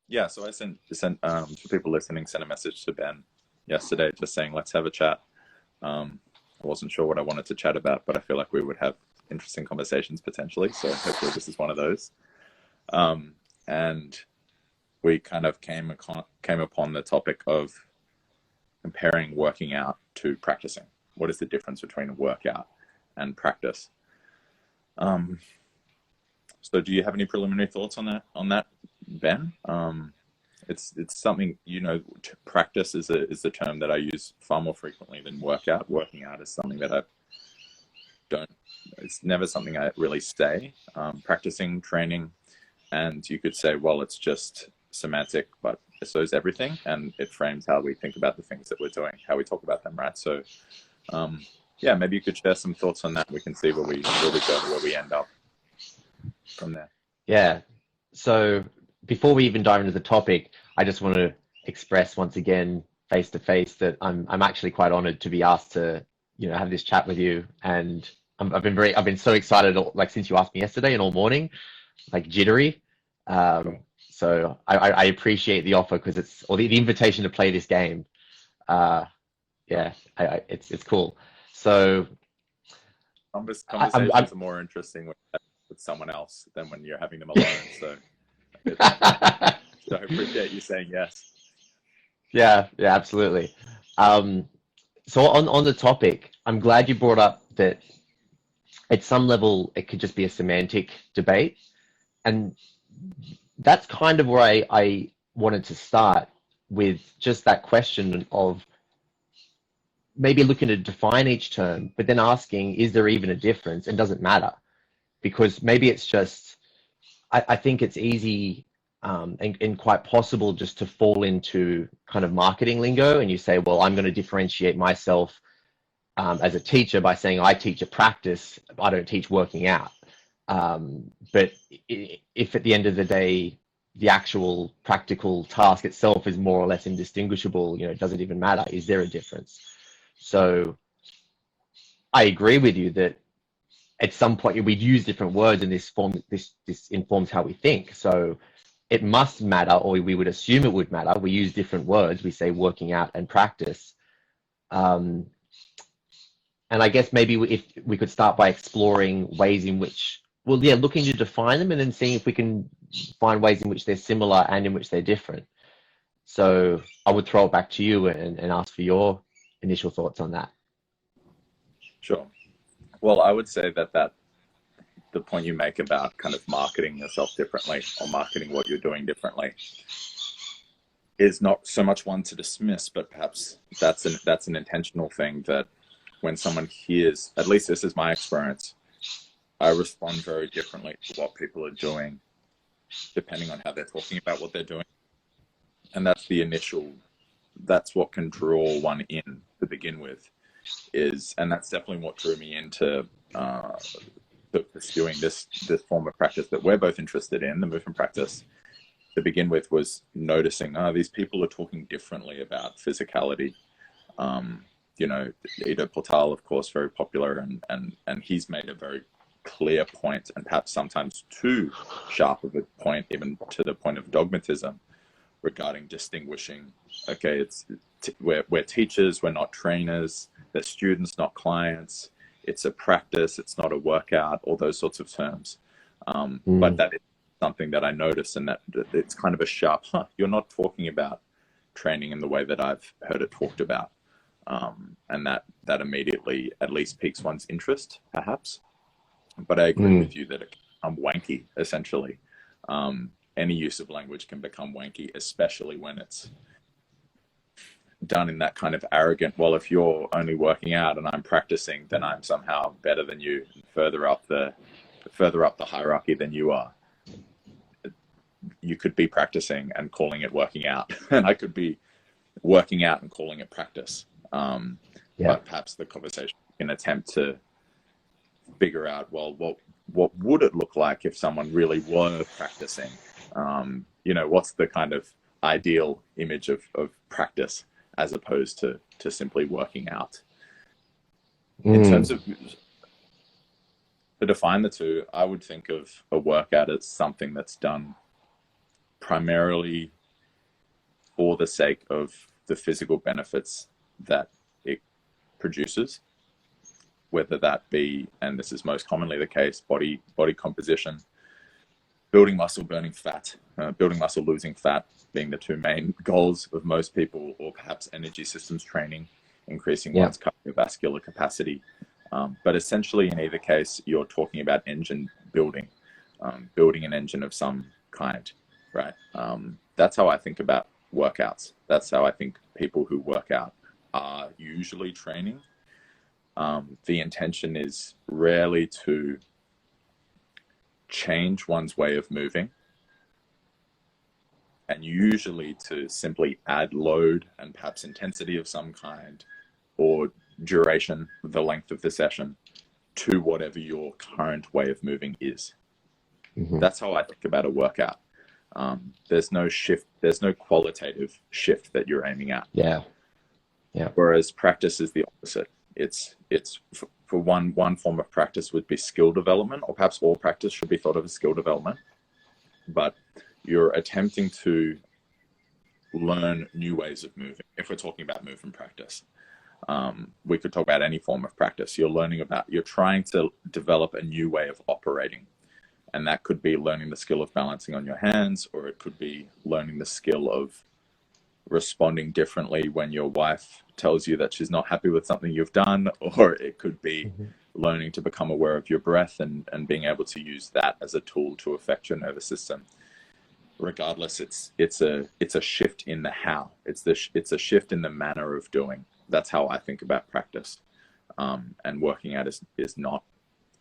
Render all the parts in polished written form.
Yeah, so I sent for people listening, sent a message to Ben yesterday just saying let's have a chat. I wasn't sure what I wanted to chat about, but I feel like we would have interesting conversations potentially. So hopefully this is one of those. And we kind of came upon the topic of comparing working out to practicing. What is the difference between a workout and practice? So do you have any preliminary thoughts on that, Ben? It's something, practice is the term that I use far more frequently than workout. Working out is something that I don't, it's never something I really say. Practicing, training, and you could say, well, it's just semantic, but so is everything, and it frames how we think about the things that we're doing, how we talk about them, right? So, yeah, maybe you could share some thoughts on that. We can see where we go, where we end up from there. Yeah. So before we even dive into the topic, I just want to express once again, face to face, that I'm actually quite honored to be asked to, have this chat with you. And I've been so excited, like since you asked me yesterday and all morning, like jittery. Cool. So I appreciate the offer because or the invitation to play this game. Yeah, it's cool. So Conversations are more interesting with someone else than when you're having them alone. So, so I appreciate you saying yes. Yeah, absolutely. So on the topic, I'm glad you brought up that at some level it could just be a semantic debate, and that's kind of where I wanted to start with just that question of maybe looking to define each term, but then asking, is there even a difference, and does it matter? Because maybe it's just, I think it's easy and quite possible just to fall into kind of marketing lingo, and you say, well, I'm going to differentiate myself as a teacher by saying I teach a practice, I don't teach working out. But if at the end of the day, the actual practical task itself is more or less indistinguishable, does it even matter? Is there a difference? So I agree with you that at some point we'd use different words, and this informs how we think. So it must matter, or we would assume it would matter. We use different words. We say working out and practice. And I guess maybe if we could start by exploring ways in which, well, yeah, looking to define them and then seeing if we can find ways in which they're similar and in which they're different. So I would throw it back to you and ask for your initial thoughts on that. Sure. Well, I would say that the point you make about kind of marketing yourself differently or marketing what you're doing differently is not so much one to dismiss, but perhaps that's an intentional thing, that when someone hears, at least this is my experience, I respond very differently to what people are doing depending on how they're talking about what they're doing. And that's what can draw one in to begin with, and that's definitely what drew me into pursuing this form of practice that we're both interested in, the movement practice. To begin with, was noticing, these people are talking differently about physicality. Ido Portal, of course, very popular, and he's made a very clear point, and perhaps sometimes too sharp of a point, even to the point of dogmatism, regarding distinguishing, okay, we're teachers, we're not trainers, they're students, not clients, it's a practice, it's not a workout, all those sorts of terms. But that is something that I noticed, and that it's kind of a sharp, you're not talking about training in the way that I've heard it talked about. And that immediately at least piques one's interest, perhaps. But I agree with you that it can become wanky, essentially. Any use of language can become wanky, especially when it's done in that kind of arrogant, well, if you're only working out and I'm practicing, then I'm somehow better than you, further up the hierarchy than you are. You could be practicing and calling it working out, and I could be working out and calling it practice. But perhaps the conversation can attempt to figure out, well, what would it look like if someone really were practicing? What's the kind of ideal image of practice as opposed to simply working out? In terms of, to define the two, I would think of a workout as something that's done primarily for the sake of the physical benefits that it produces, whether that be, and this is most commonly the case, body composition, building muscle, burning fat, building muscle, losing fat being the two main goals of most people, or perhaps energy systems training, increasing one's cardiovascular capacity. But essentially, in either case, you're talking about engine building, building an engine of some kind, right? That's how I think about workouts. That's how I think people who work out are usually training. The intention is rarely to change one's way of moving, and usually to simply add load and perhaps intensity of some kind, or duration, the length of the session, to whatever your current way of moving is. Mm-hmm. That's how I think about a workout. There's no shift, there's no qualitative shift that you're aiming at. Yeah. Whereas practice is the opposite. It's for one form of practice would be skill development, or perhaps all practice should be thought of as skill development. But you're attempting to learn new ways of moving. If we're talking about movement practice, we could talk about any form of practice. You're trying to develop a new way of operating. And that could be learning the skill of balancing on your hands, or it could be learning the skill of responding differently when your wife tells you that she's not happy with something you've done, or it could be learning to become aware of your breath and being able to use that as a tool to affect your nervous system. Regardless, it's a shift in the how. It's a shift in the manner of doing. That's how I think about practice. And working out is not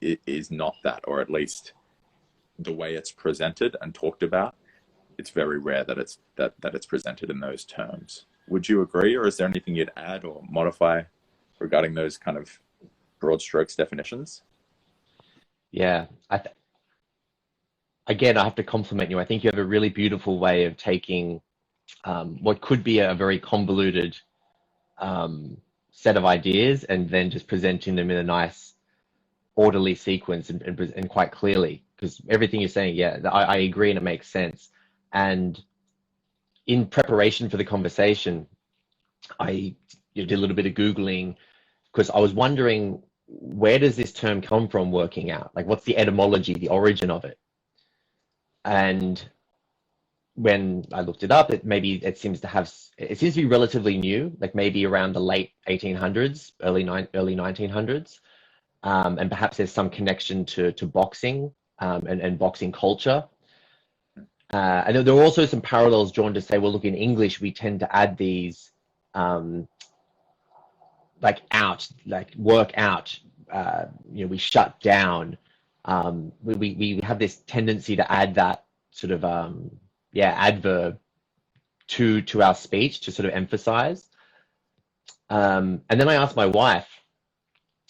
that, or at least the way it's presented and talked about. It's very rare that it's presented in those terms. Would you agree, or is there anything you'd add or modify regarding those kind of broad strokes definitions? Yeah, again, I have to compliment you. I think you have a really beautiful way of taking what could be a very convoluted set of ideas and then just presenting them in a nice, orderly sequence and quite clearly. Because everything you're saying, I agree, and it makes sense. And in preparation for the conversation, I did a little bit of Googling, because I was wondering, where does this term come from, working out? Like, what's the etymology, the origin of it? And when I looked it up, it seems to be relatively new, like maybe around the late 1800s, early 1900s. And perhaps there's some connection to boxing and boxing culture. And there are also some parallels drawn to say, well, look, in English, we tend to add these work out, we shut down. We have this tendency to add that sort of, adverb to our speech to sort of emphasize. And then I asked my wife,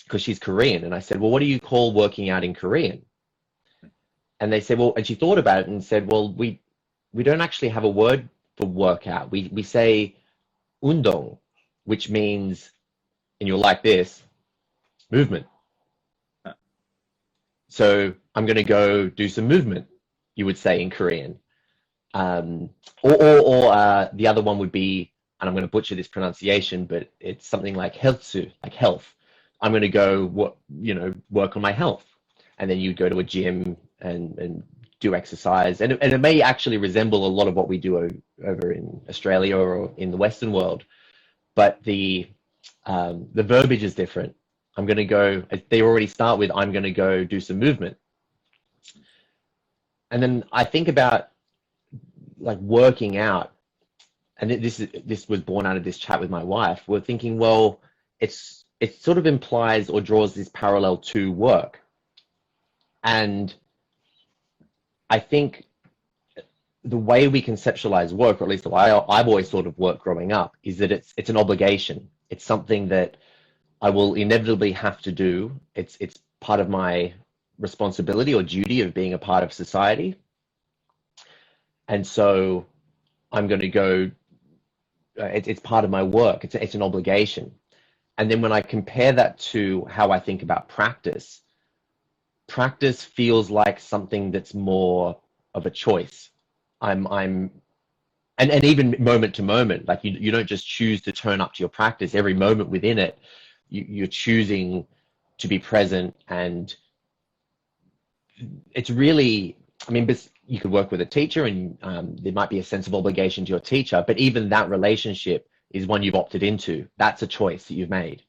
because she's Korean, and I said, well, what do you call working out in Korean? And they said, well, and she thought about it and said, well, we don't actually have a word for workout. We say undong, which means, and you're like this, movement. So I'm going to go do some movement, you would say in Korean. Or the other one would be, and I'm going to butcher this pronunciation, but it's something like helsu, like health. I'm going to go work on my health. And then you go to a gym and do exercise. And it may actually resemble a lot of what we do over in Australia or in the Western world. But the verbiage is different. I'm going to go, they already start with, I'm going to go do some movement. And then I think about like working out. And this was born out of this chat with my wife. We're thinking, well, it sort of implies or draws this parallel to work. And I think the way we conceptualize work, or at least the way I've always thought of work growing up, is that it's an obligation. It's something that I will inevitably have to do. It's part of my responsibility or duty of being a part of society. And so I'm going to go, it's part of my work. It's an obligation. And then when I compare that to how I think about practice feels like something that's more of a choice. I'm and even moment to moment, like you don't just choose to turn up to your practice. Every moment within it, you're choosing to be present. And it's really, I mean, you could work with a teacher, and there might be a sense of obligation to your teacher, but even that relationship is one you've opted into. That's a choice that you've made,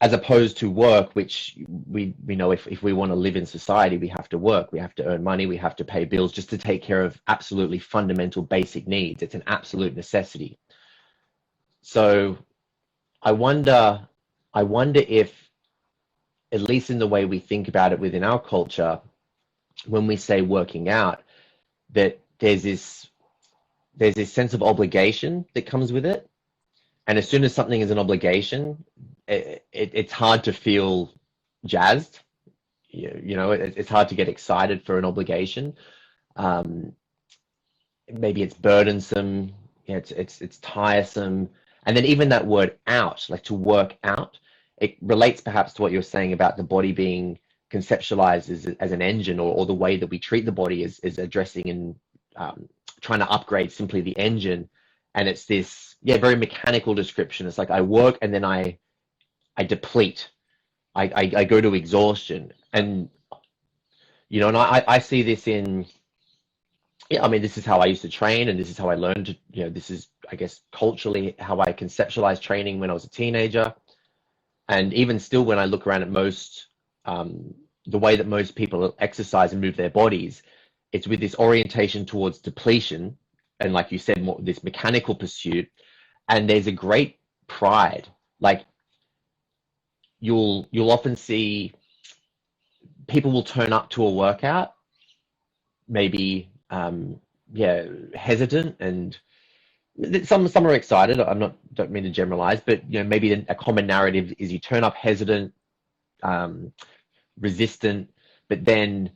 as opposed to work, which we know, if we want to live in society, we have to work, we have to earn money, we have to pay bills just to take care of absolutely fundamental basic needs. It's an absolute necessity. So I wonder if, at least in the way we think about it within our culture, when we say working out, that there's this sense of obligation that comes with it. And as soon as something is an obligation, it's hard to feel jazzed. It's hard to get excited for an obligation. Maybe it's burdensome. It's tiresome. And then even that word out, like to work out, it relates perhaps to what you're saying about the body being conceptualized as an engine, or the way that we treat the body is addressing and trying to upgrade simply the engine. And it's this, very mechanical description. It's like I work and then I deplete. I go to exhaustion. And, and I see this in, I mean, this is how I used to train, and this is how I learned to, this is, I guess, culturally how I conceptualized training when I was a teenager. And even still, when I look around at most, the way that most people exercise and move their bodies, it's with this orientation towards depletion. And like you said, more this mechanical pursuit. And there's a great pride. Like you'll often see people will turn up to a workout, maybe, hesitant, and some are excited. Don't mean to generalize, but maybe a common narrative is you turn up hesitant, resistant, but then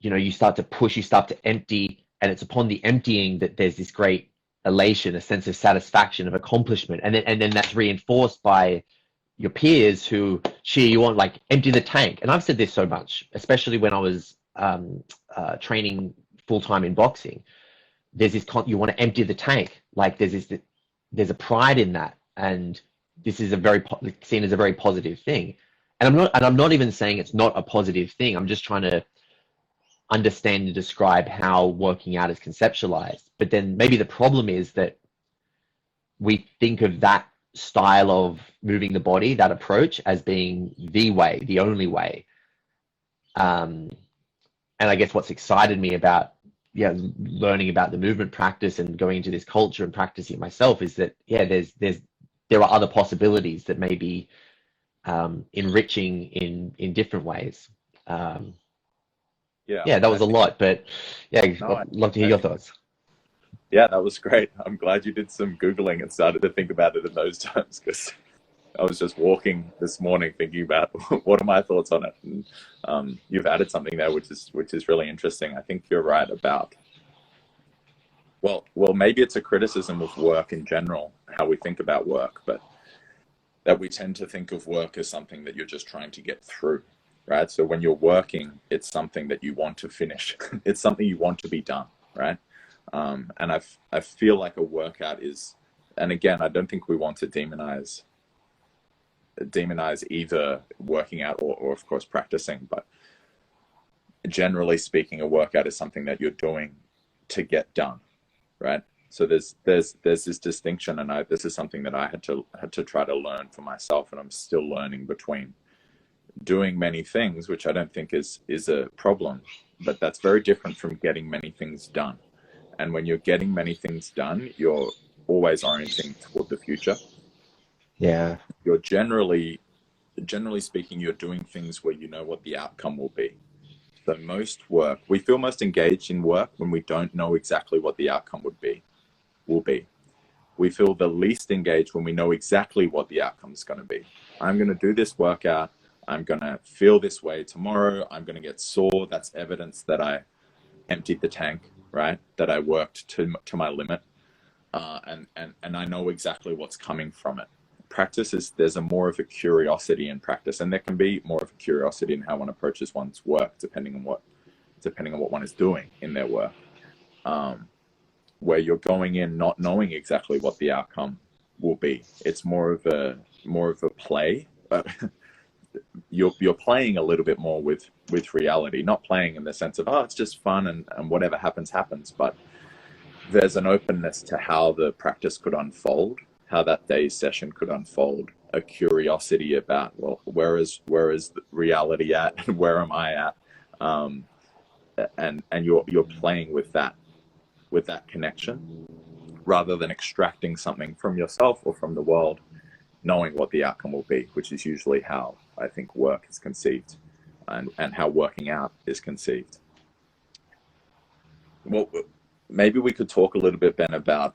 you start to push, you start to empty, and it's upon the emptying that there's this great elation, a sense of satisfaction, of accomplishment, and then that's reinforced by your peers who cheer you on, like empty the tank. And I've said this so much, especially when I was training full-time in boxing. There's this you want to empty the tank, like there's a pride in that, and this is seen as a very positive thing. And I'm not even saying it's not a positive thing. I'm just trying to understand and describe how working out is conceptualized. But then maybe the problem is that we think of that style of moving the body, that approach, as being the way, the only way. And I guess what's excited me about learning about the movement practice and going into this culture and practicing it myself is that there are other possibilities that may be enriching in different ways. That was a lot, but I'd love to hear your thoughts. Yeah, that was great. I'm glad you did some Googling and started to think about it in those terms, because I was just walking this morning thinking about what are my thoughts on it. And you've added something there which is really interesting. I think you're right about, well, maybe it's a criticism of work in general, how we think about work, but that we tend to think of work as something that you're just trying to get through, right? So when you're working, it's something that you want to finish. It's something you want to be done, right? And I feel like a workout is, and again, I don't think we want to demonize either working out or of course practicing, but generally speaking, a workout is something that you're doing to get done, right? So there's this distinction, and this is something that I had to try to learn for myself, and I'm still learning, between doing many things, which I don't think is a problem, but that's very different from getting many things done. And when you're getting many things done, you're always orienting toward the future. Yeah. You're generally speaking, you're doing things where you know what the outcome will be. So we feel most engaged in work when we don't know exactly what the outcome will be. We feel the least engaged when we know exactly what the outcome is going to be. I'm going to do this workout. I'm going to feel this way tomorrow. I'm going to get sore. That's evidence that I emptied the tank, right? That I worked to my limit. And I know exactly what's coming from it. There's a more of a curiosity in practice, and there can be more of a curiosity in how one approaches one's work, depending on what one is doing in their work. where you're going in not knowing exactly what the outcome will be. It's more of a play. You're playing a little bit more with reality, not playing in the sense of, oh, it's just fun and whatever happens happens, but there's an openness to how the practice could unfold, how that day's session could unfold, a curiosity about, well, where is the reality at and where am I at, and you're playing with that connection rather than extracting something from yourself or from the world, knowing what the outcome will be, which is usually how I think work is conceived, and how working out is conceived. Well, maybe we could talk a little bit, Ben, about,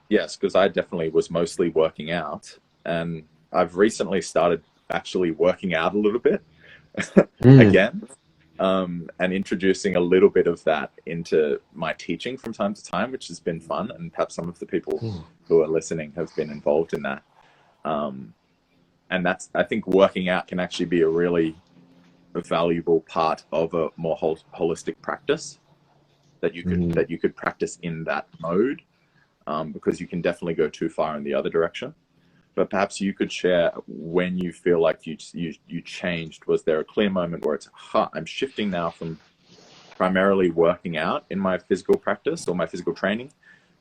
yes, because I definitely was mostly working out, and I've recently started actually working out a little bit again, and introducing a little bit of that into my teaching from time to time, which has been fun, and perhaps some of the people who are listening have been involved in that. And that's, I think working out can actually be a really valuable part of a more holistic practice that you could practice in that mode, because you can definitely go too far in the other direction. But perhaps you could share when you feel like you changed. Was there a clear moment where it's, I'm shifting now from primarily working out in my physical practice or my physical training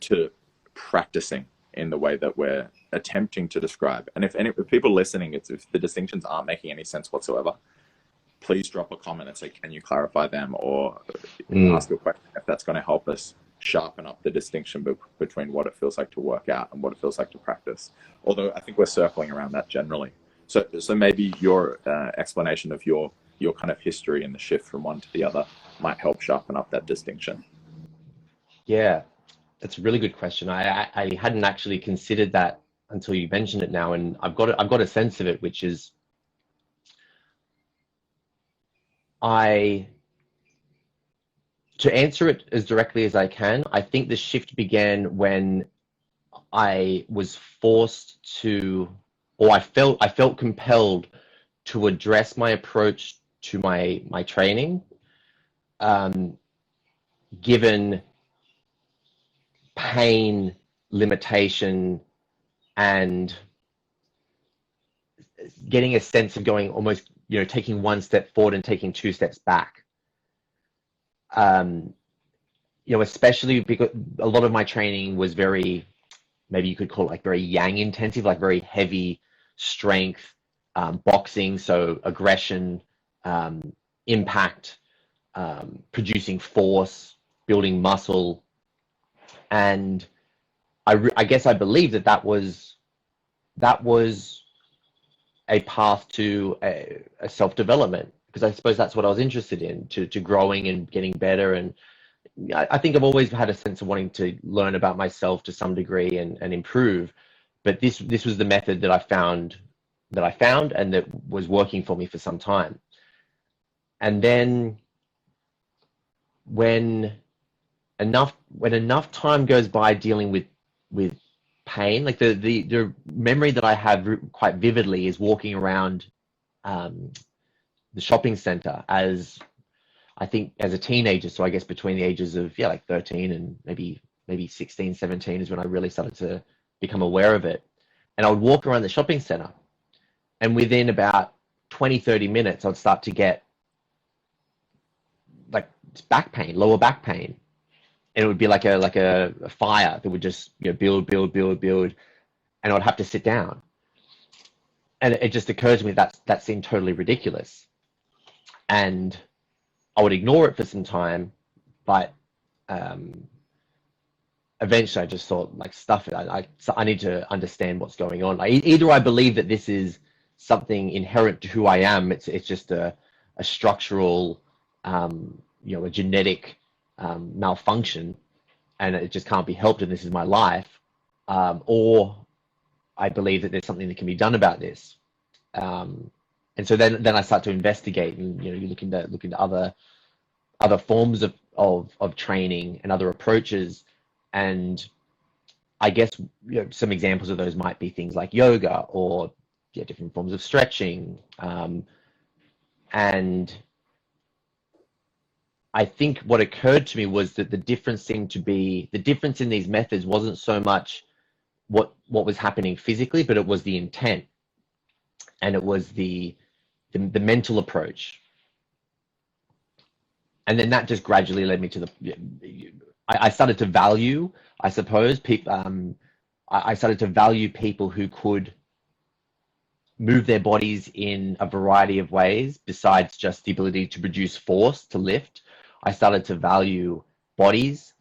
to practicing in the way that we're attempting to describe? And if people listening, if the distinctions aren't making any sense whatsoever, please drop a comment and say, can you clarify them, or ask a question if that's going to help us sharpen up the distinction between what it feels like to work out and what it feels like to practice. Although I think we're circling around that generally. So maybe your explanation of your kind of history and the shift from one to the other might help sharpen up that distinction. Yeah, that's a really good question. I hadn't actually considered that until you mentioned it now, and I've got a sense of it, which is to answer it as directly as I can, I think the shift began when I was forced to, or I felt compelled to address my approach to my training, given pain, limitation, and getting a sense of going almost, taking one step forward and taking two steps back. Especially because a lot of my training was very, maybe you could call it like very yang intensive, like very heavy strength, boxing, so aggression, impact, producing force, building muscle. And I guess I believe that was a path to a self-development, because I suppose that's what I was interested in, to growing and getting better. And I think I've always had a sense of wanting to learn about myself to some degree and improve. But this was the method that I found and that was working for me for some time. And then when enough time goes by dealing with pain, like the memory that I have quite vividly is walking around the shopping center as a teenager. So I guess between the ages of like 13 and maybe 16, 17 is when I really started to become aware of it. And I would walk around the shopping center, and within about 20, 30 minutes, I'd start to get like back pain, lower back pain. And it would be like a fire that would just build, and I'd have to sit down. And it just occurred to me that seemed totally ridiculous. And I would ignore it for some time, but eventually I just thought, like, stuff it. I need to understand what's going on. Either I believe that this is something inherent to who I am, it's just a structural, a genetic malfunction, and it just can't be helped, and this is my life, or I believe that there's something that can be done about this. And so then I start to investigate, and you look into other forms of training and other approaches. And I guess some examples of those might be things like yoga, or different forms of stretching, and I think what occurred to me was that the difference seemed to be the difference in these methods wasn't so much what was happening physically, but it was the intent, and it was the mental approach. And then that just gradually led me to I started to value, I suppose, people. I started to value people who could move their bodies in a variety of ways besides just the ability to produce force to lift. I started to value bodies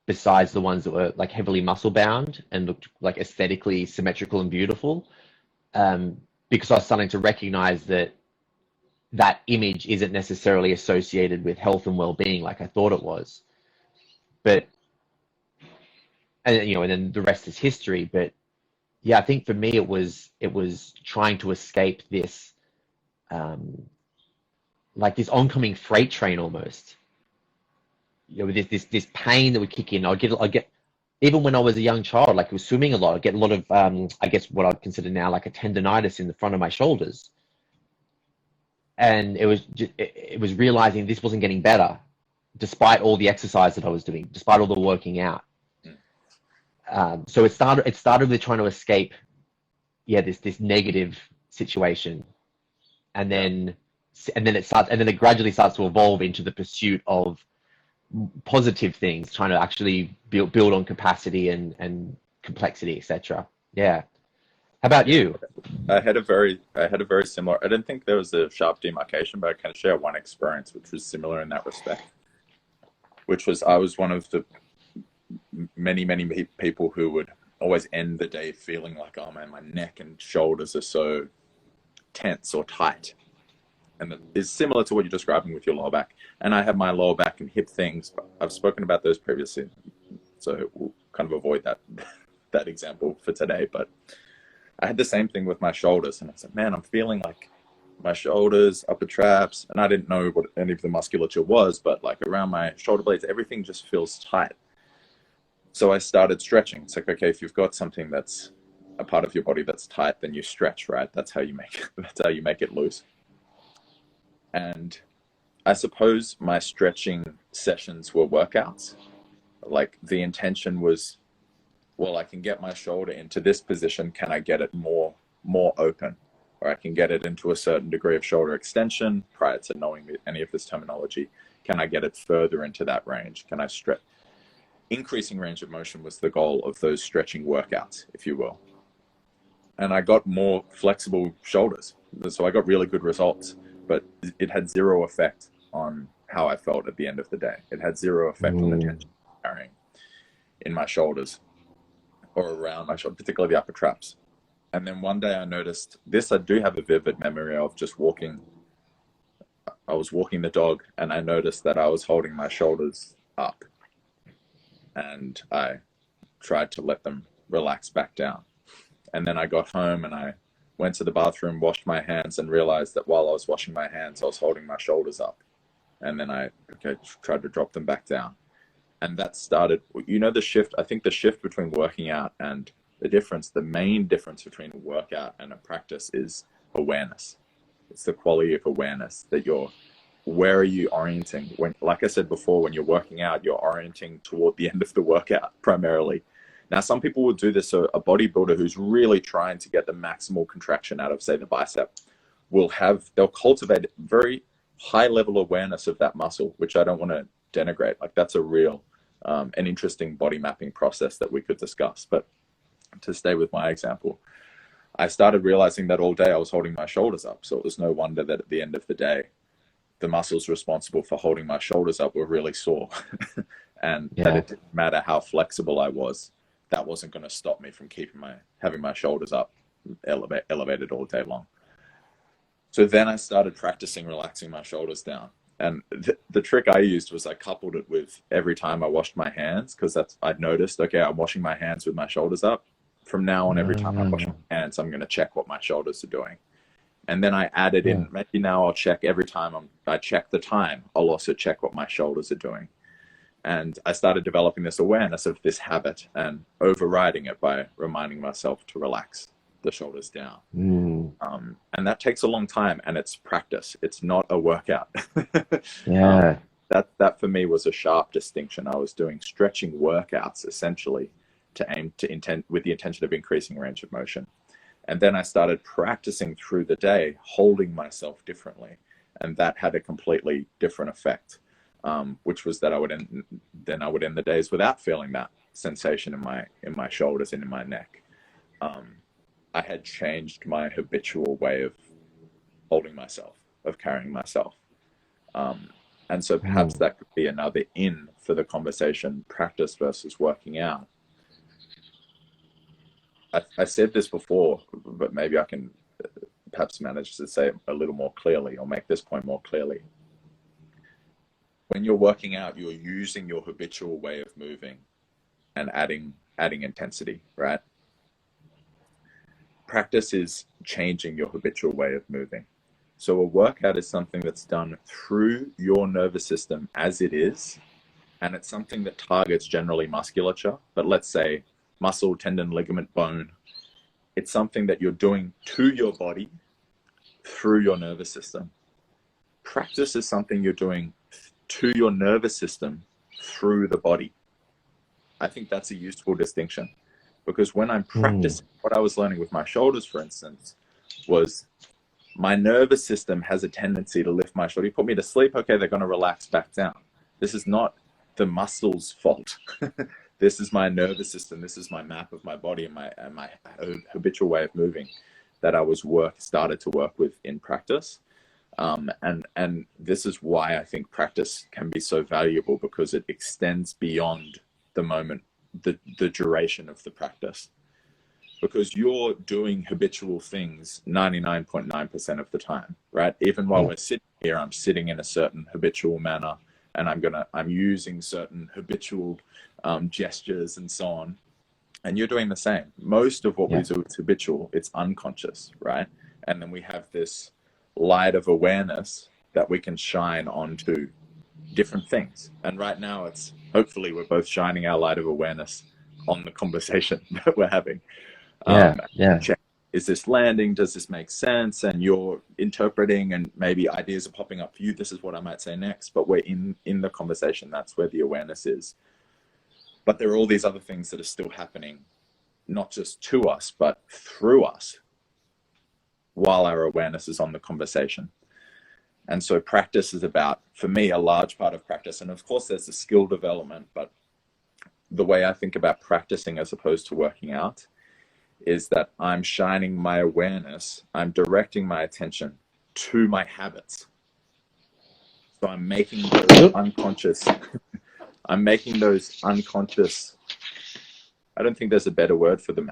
besides the ones that were like heavily muscle bound and looked like aesthetically symmetrical and beautiful, because I was starting to recognize that that image isn't necessarily associated with health and well-being like I thought it was. But, and you know, and then the rest is history. But yeah, I think for me it was trying to escape this, like this oncoming freight train almost. You know, this pain that would kick in. I get even when I was a young child, like I was swimming a lot. I get a lot of I guess what I'd consider now like a tendonitis in the front of my shoulders. And it was realizing this wasn't getting better, despite all the exercise that I was doing, despite all the working out. So it started with trying to escape, yeah, this negative situation, and then it gradually starts to evolve into the pursuit of positive things, trying to actually build on capacity and complexity, etc. Yeah. How about you? I had a very similar. I didn't think there was a sharp demarcation, but I can share one experience which was similar in that respect. Which was I was one of the many people who would always end the day feeling like, oh man, my neck and shoulders are so tense or tight, and that is similar to what you're describing with your lower back. And I have my lower back and hip things. But I've spoken about those previously, so we'll kind of avoid that example for today. But I had the same thing with my shoulders, and I said, man, I'm feeling like my shoulders, upper traps, and I didn't know what any of the musculature was, but like around my shoulder blades, everything just feels tight. So I started stretching. It's like, okay, if you've got something that's a part of your body that's tight, then you stretch, right? That's how you make it loose. And I suppose my stretching sessions were workouts. Like the intention was, well, I can get my shoulder into this position. Can I get it more open? Or I can get it into a certain degree of shoulder extension prior to knowing any of this terminology. Can I get it further into that range? Can I stretch? Increasing range of motion was the goal of those stretching workouts, if you will. And I got more flexible shoulders. So I got really good results, but it had zero effect on how I felt at the end of the day. It had zero effect on the tension carrying in my shoulders or around my shoulder, particularly the upper traps. And then one day I noticed this. I do have a vivid memory of just walking. I was walking the dog, and I noticed that I was holding my shoulders up, and I tried to let them relax back down. And then I got home and I went to the bathroom, washed my hands, and realized that while I was washing my hands, I was holding my shoulders up. And then I tried to drop them back down. And that started, the shift. I think the shift between working out and the main difference between a workout and a practice is awareness. It's the quality of awareness that where are you orienting? When, like I said before, when you're working out, you're orienting toward the end of the workout primarily. Now, some people will do this. So a bodybuilder who's really trying to get the maximal contraction out of, say, the bicep, they'll cultivate very high level awareness of that muscle, which I don't want to denigrate. Like that's a real, an interesting body mapping process that we could discuss. But to stay with my example, I started realizing that all day I was holding my shoulders up. So it was no wonder that at the end of the day, the muscles responsible for holding my shoulders up were really sore. And that it didn't matter how flexible I was, that wasn't going to stop me from having my shoulders up elevated all day long. So then I started practicing relaxing my shoulders down. And the trick I used was I coupled it with every time I washed my hands, because I'd noticed, okay, I'm washing my hands with my shoulders up. From now on, every time I wash my hands, I'm going to check what my shoulders are doing. And then I added in, maybe now I'll check every time I check the time, I'll also check what my shoulders are doing. And I started developing this awareness of this habit and overriding it by reminding myself to relax the shoulders down. And that takes a long time, and it's practice. It's not a workout. that for me was a sharp distinction. I was doing stretching workouts essentially to aim to intent with the intention of increasing range of motion. And then I started practicing through the day, holding myself differently. And that had a completely different effect, which was that I would end the days without feeling that sensation in my shoulders and in my neck. I had changed my habitual way of holding myself, of carrying myself. And so perhaps that could be another in for the conversation, practice versus working out. I said this before, but maybe I can perhaps manage to say it a little more clearly, or make this point more clearly. When you're working out, you're using your habitual way of moving and adding intensity, right? Practice is changing your habitual way of moving. So a workout is something that's done through your nervous system as it is, and it's something that targets generally musculature, but let's say muscle, tendon, ligament, bone. It's something that you're doing to your body through your nervous system. Practice is something you're doing to your nervous system through the body. I think that's a useful distinction, because when I'm practicing, what I was learning with my shoulders, for instance, was my nervous system has a tendency to lift my shoulder. You put me to sleep, okay, they're going to relax back down. This is not the muscle's fault. This is my nervous system. This is my map of my body and my habitual way of moving that I started to work with in practice. And this is why I think practice can be so valuable, because it extends beyond the moment, the duration of the practice. Because you're doing habitual things 99.9% of the time, right? Even while we're sitting here, I'm sitting in a certain habitual manner, and I'm using certain habitual gestures and so on. And you're doing the same. Most of what we do is habitual. It's unconscious, right? And then we have this light of awareness that we can shine onto different things. And right now, it's hopefully we're both shining our light of awareness on the conversation that we're having. Check, is this landing? Does this make sense? And you're interpreting, and maybe ideas are popping up for you. This is what I might say next, but we're in the conversation. That's where the awareness is. But there are all these other things that are still happening, not just to us, but through us, while our awareness is on the conversation. And so practice is about, for me, a large part of practice. And of course, there's the skill development, but the way I think about practicing as opposed to working out is that I'm shining my awareness, I'm directing my attention to my habits. So I'm making those unconscious, I don't think there's a better word for them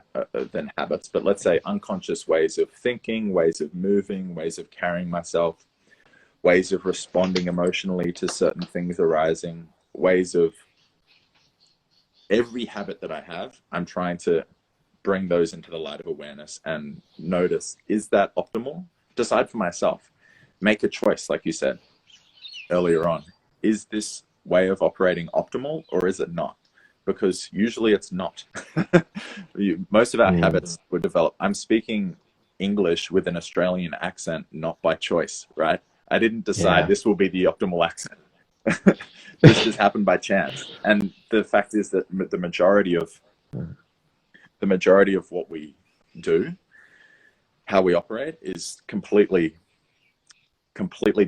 than habits, but let's say unconscious ways of thinking, ways of moving, ways of carrying myself, ways of responding emotionally to certain things arising, ways of every habit that I have, I'm trying to bring those into the light of awareness and notice, is that optimal? Decide for myself. Make a choice, like you said earlier on. Is this way of operating optimal, or is it not? Because usually it's not. Most of our habits were developed. I'm speaking English with an Australian accent, not by choice, right? I didn't decide this will be the optimal accent. This just happened by chance. And the fact is that the majority of what we do, how we operate, is completely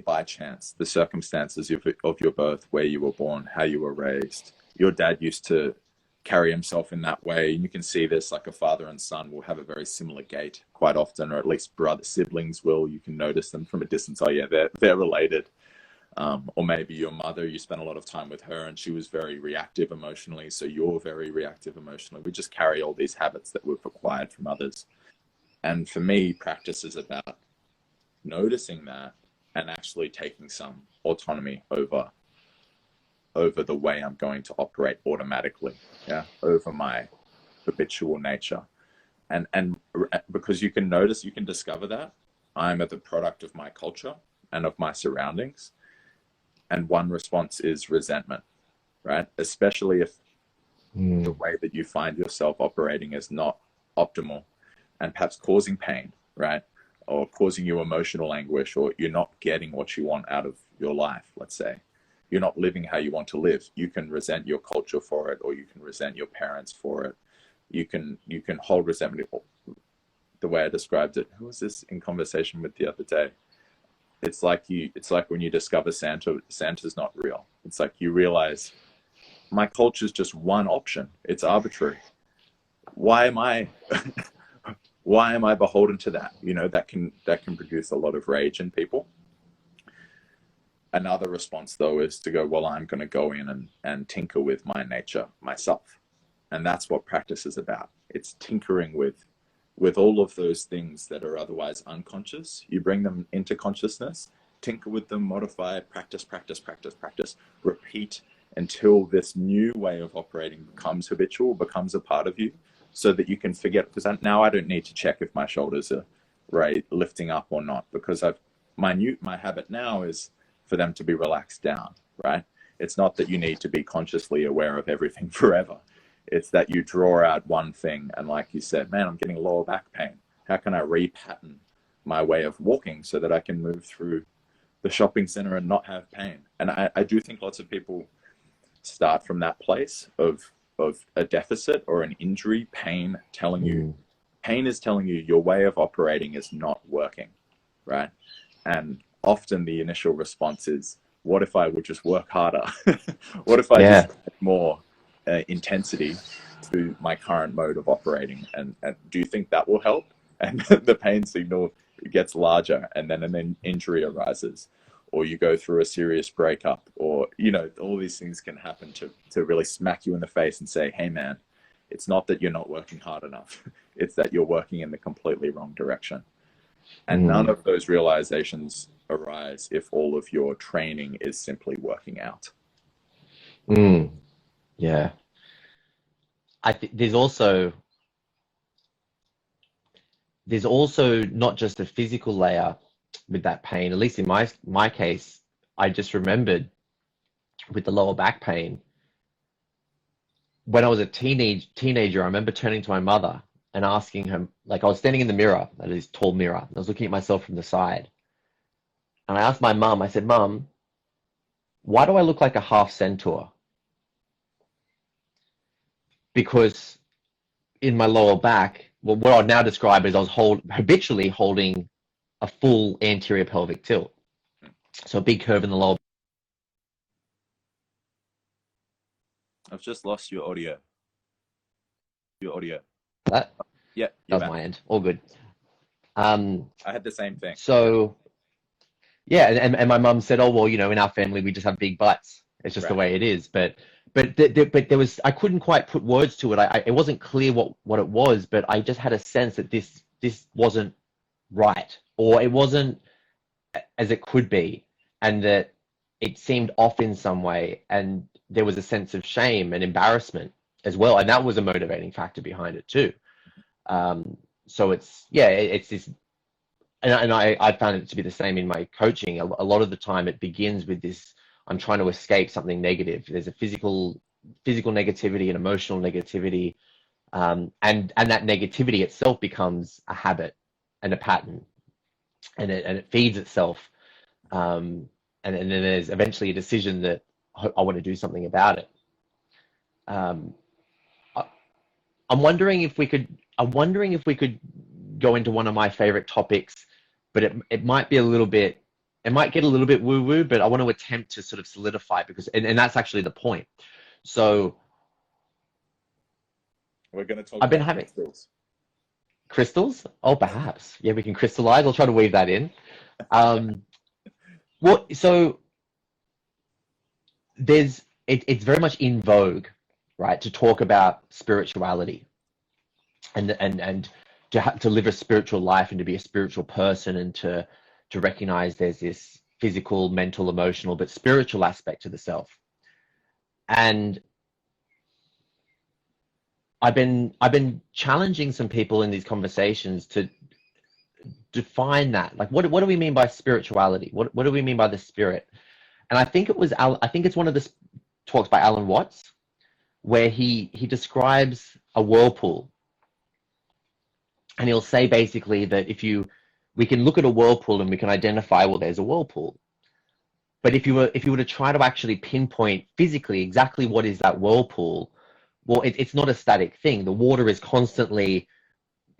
by chance. The circumstances of your birth, where you were born, how you were raised. Your dad used to carry himself in that way. And you can see this, like a father and son will have a very similar gait quite often, or at least siblings will. You can notice them from a distance. Oh yeah, they're related. Or maybe your mother, you spent a lot of time with her and she was very reactive emotionally, so you're very reactive emotionally. We just carry all these habits that we've acquired from others. And for me, practice is about noticing that and actually taking some autonomy over the way I'm going to operate automatically, over my habitual nature. And because you can discover that I'm the product of my culture and of my surroundings. And one response is resentment, right? Especially if the way that you find yourself operating is not optimal and perhaps causing pain, right? Or causing you emotional anguish, or you're not getting what you want out of your life, let's say. you're not living how you want to live. You can resent your culture for it, or you can resent your parents for it. You can hold resentment. The way I described it, who was this in conversation with the other day? It's like when you discover Santa's not real. It's like you realize my culture is just one option. It's arbitrary. Why am I why am I beholden to that? That can produce a lot of rage in people. Another response, though, is to go, well, I'm going to go in and tinker with my nature myself. And that's what practice is about. It's tinkering with all of those things that are otherwise unconscious. You bring them into consciousness, tinker with them, modify, practice, repeat until this new way of operating becomes habitual, becomes a part of you, so that you can forget. Because now I don't need to check if my shoulders are right, lifting up or not, because my habit now is for them to be relaxed down, right? It's not that you need to be consciously aware of everything forever. It's that you draw out one thing, and like you said, man, I'm getting lower back pain. How can I repattern my way of walking so that I can move through the shopping center and not have pain? And I do think lots of people start from that place of a deficit or an injury, pain is telling you your way of operating is not working, right? And often the initial response is, what if I would just work harder? What if I just add more intensity to my current mode of operating? And do you think that will help? And the pain signal gets larger, and then an injury arises, or you go through a serious breakup, or all these things can happen to really smack you in the face and say, hey man, it's not that you're not working hard enough. It's that you're working in the completely wrong direction. And none of those realizations arise if all of your training is simply working out. Yeah. I think there's also not just a physical layer with that pain. At least in my case, I just remembered with the lower back pain, when I was a teenager, I remember turning to my mother and asking her, like, I was standing in the mirror, that is tall mirror, and I was looking at myself from the side. And I asked my mum, I said, Mum, why do I look like a half centaur? Because in my lower back, well, what I'd now describe is I was habitually holding a full anterior pelvic tilt. So a big curve in the lower. I've just lost your audio. That Yeah, was my end. All good. I had the same thing. So yeah, and my mum said, oh, well, in our family, we just have big butts. It's just the way it is. But there was, I couldn't quite put words to it. It wasn't clear what it was, but I just had a sense that this wasn't right, or it wasn't as it could be, and that it seemed off in some way, and there was a sense of shame and embarrassment as well, and that was a motivating factor behind it too. So it's this, and I found it to be the same in my coaching. A lot of the time it begins with this, I'm trying to escape something negative. There's a physical negativity and emotional negativity, and that negativity itself becomes a habit and a pattern, and it feeds itself, and then there's eventually a decision that I want to do something about it. I'm wondering if we could go into one of my favorite topics, but it might be a little bit, it might get a little bit woo-woo, but I want to attempt to sort of solidify it, because, and that's actually the point. So we're going to talk I've been about having crystals. Oh, perhaps. Yeah, we can crystallize. I'll try to weave that in. So it's very much in vogue, right, to talk about spirituality and to live a spiritual life and to be a spiritual person, and to recognize there's this physical, mental, emotional, but spiritual aspect to the self. And I've been challenging some people in these conversations to define that. Like, what do we mean by spirituality? What do we mean by the spirit? And I think it's one of the talks by Alan Watts, where he describes a whirlpool, and he'll say basically that we can look at a whirlpool and we can identify, well, there's a whirlpool. But if you were to try to actually pinpoint physically exactly what is that whirlpool, well, it's not a static thing. The water is constantly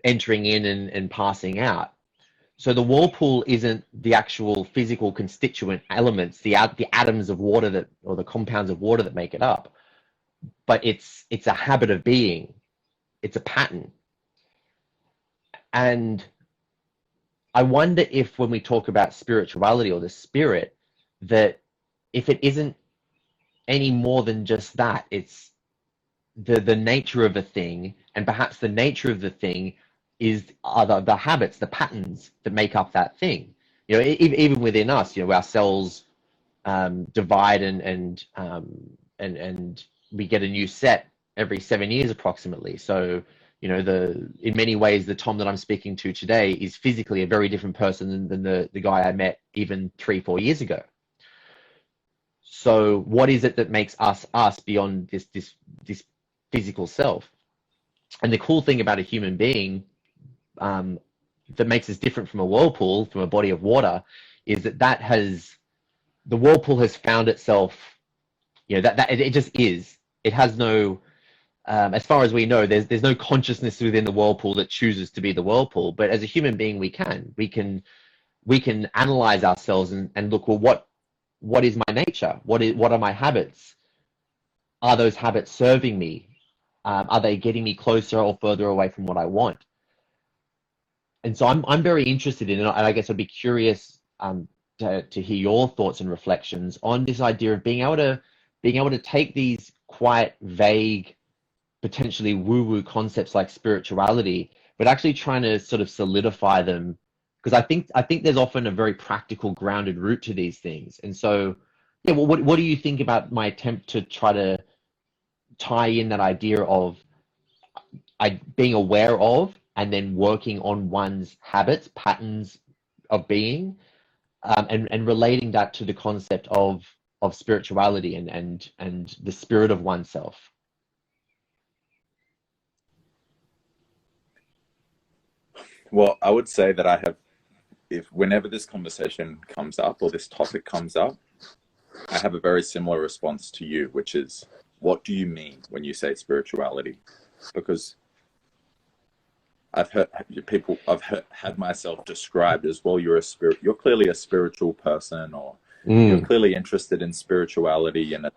entering in and passing out. So the whirlpool isn't the actual physical constituent elements, the atoms of water that, or the compounds of water that make it up, but it's a habit of being. It's a pattern. And I wonder if when we talk about spirituality or the spirit, that if it isn't any more than just that, it's the nature of a thing, and perhaps the nature of the thing are the habits, the patterns that make up that thing. You know, even within us, you know, our cells divide and we get a new set every 7 years approximately. So, you know, in many ways, the Tom that I'm speaking to today is physically a very different person than the guy I met even 3-4 years ago. So what is it that makes us beyond this physical self? And the cool thing about a human being that makes us different from a whirlpool, from a body of water, is that the whirlpool has found itself, you know, that it just is. It has no, as far as we know, there's no consciousness within the whirlpool that chooses to be the whirlpool. But as a human being, we can analyze ourselves and look, well, what is my nature? What are my habits? Are those habits serving me? Are they getting me closer or further away from what I want? And so I'm very interested in it, and I guess I'd be curious to hear your thoughts and reflections on this idea of being able to take these quite vague, potentially woo-woo concepts like spirituality, but actually trying to sort of solidify them, because I think there's often a very practical, grounded root to these things. And so, yeah, well, what do you think about my attempt to try to tie in that idea of being aware of and then working on one's habits, patterns of being, and relating that to the concept of spirituality and the spirit of oneself? Well, I would say that whenever this conversation comes up or this topic comes up, I have a very similar response to you, which is, what do you mean when you say spirituality? Because I've had myself described as, well, you're clearly a spiritual person, or you're clearly interested in spirituality. And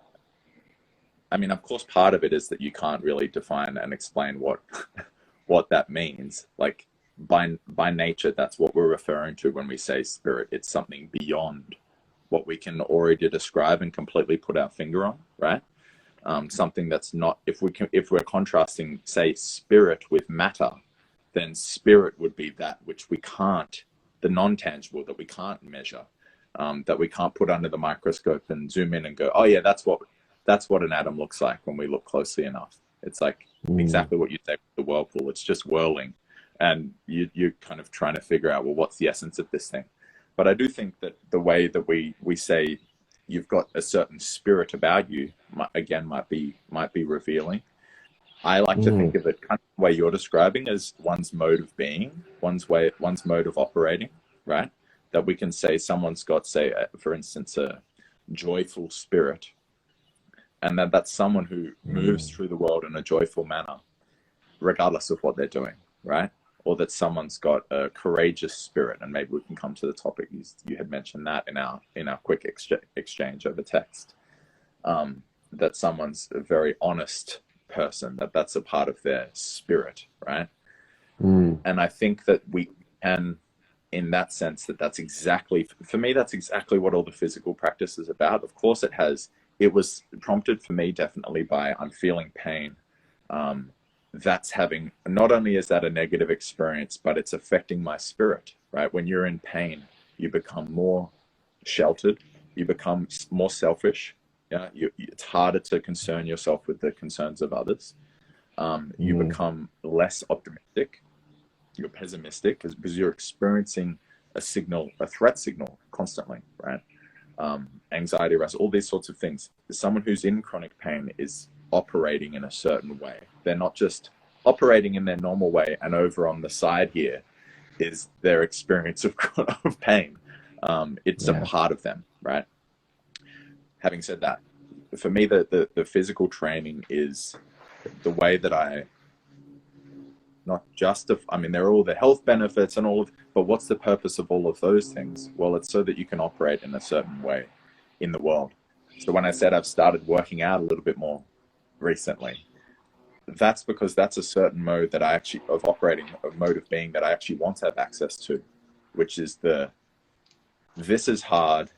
I mean, of course, part of it is that you can't really define and explain what that means. Like, by nature, that's what we're referring to when we say spirit. It's something beyond what we can already describe and completely put our finger on, right? Something that's not, if we're contrasting, say, spirit with matter, then spirit would be that which we can't, the non-tangible that we can't measure, that we can't put under the microscope and zoom in and go, oh yeah, that's what an atom looks like when we look closely enough. It's like exactly what you say with the whirlpool. It's just whirling, and you're kind of trying to figure out, well, what's the essence of this thing? But I do think that the way that we say you've got a certain spirit about you, again, might be revealing. I like to think of it kind of the way you're describing as one's mode of being, one's mode of operating, right? That we can say someone's got, say, for instance, a joyful spirit, and that's someone who moves through the world in a joyful manner, regardless of what they're doing, right? Or that someone's got a courageous spirit, and maybe we can come to the topic. You had mentioned that in our quick exchange over text, that someone's a very honest person, that's a part of their spirit, right? And I think that we can, in that sense, that's exactly, for me, that's exactly what all the physical practice is about. Of course, it was prompted for me definitely by, I'm feeling pain. That's having, not only is that a negative experience, but it's affecting my spirit, right? When you're in pain, you become more sheltered, you become more selfish. Yeah, it's harder to concern yourself with the concerns of others. You become less optimistic. You're pessimistic because you're experiencing a threat signal constantly, right? Anxiety, arrest, all these sorts of things. Someone who's in chronic pain is operating in a certain way. They're not just operating in their normal way, and over on the side here is their experience of pain. It's a part of them, right? having said that, for me, the physical training is the way that I not I mean, there are all the health benefits and all of, but what's the purpose of all of those things? Well, it's so that you can operate in a certain way in the world. So when I said I've started working out a little bit more recently, that's because that's a certain mode that I actually, of operating, a mode of being that I actually want to have access to, which is this is hard,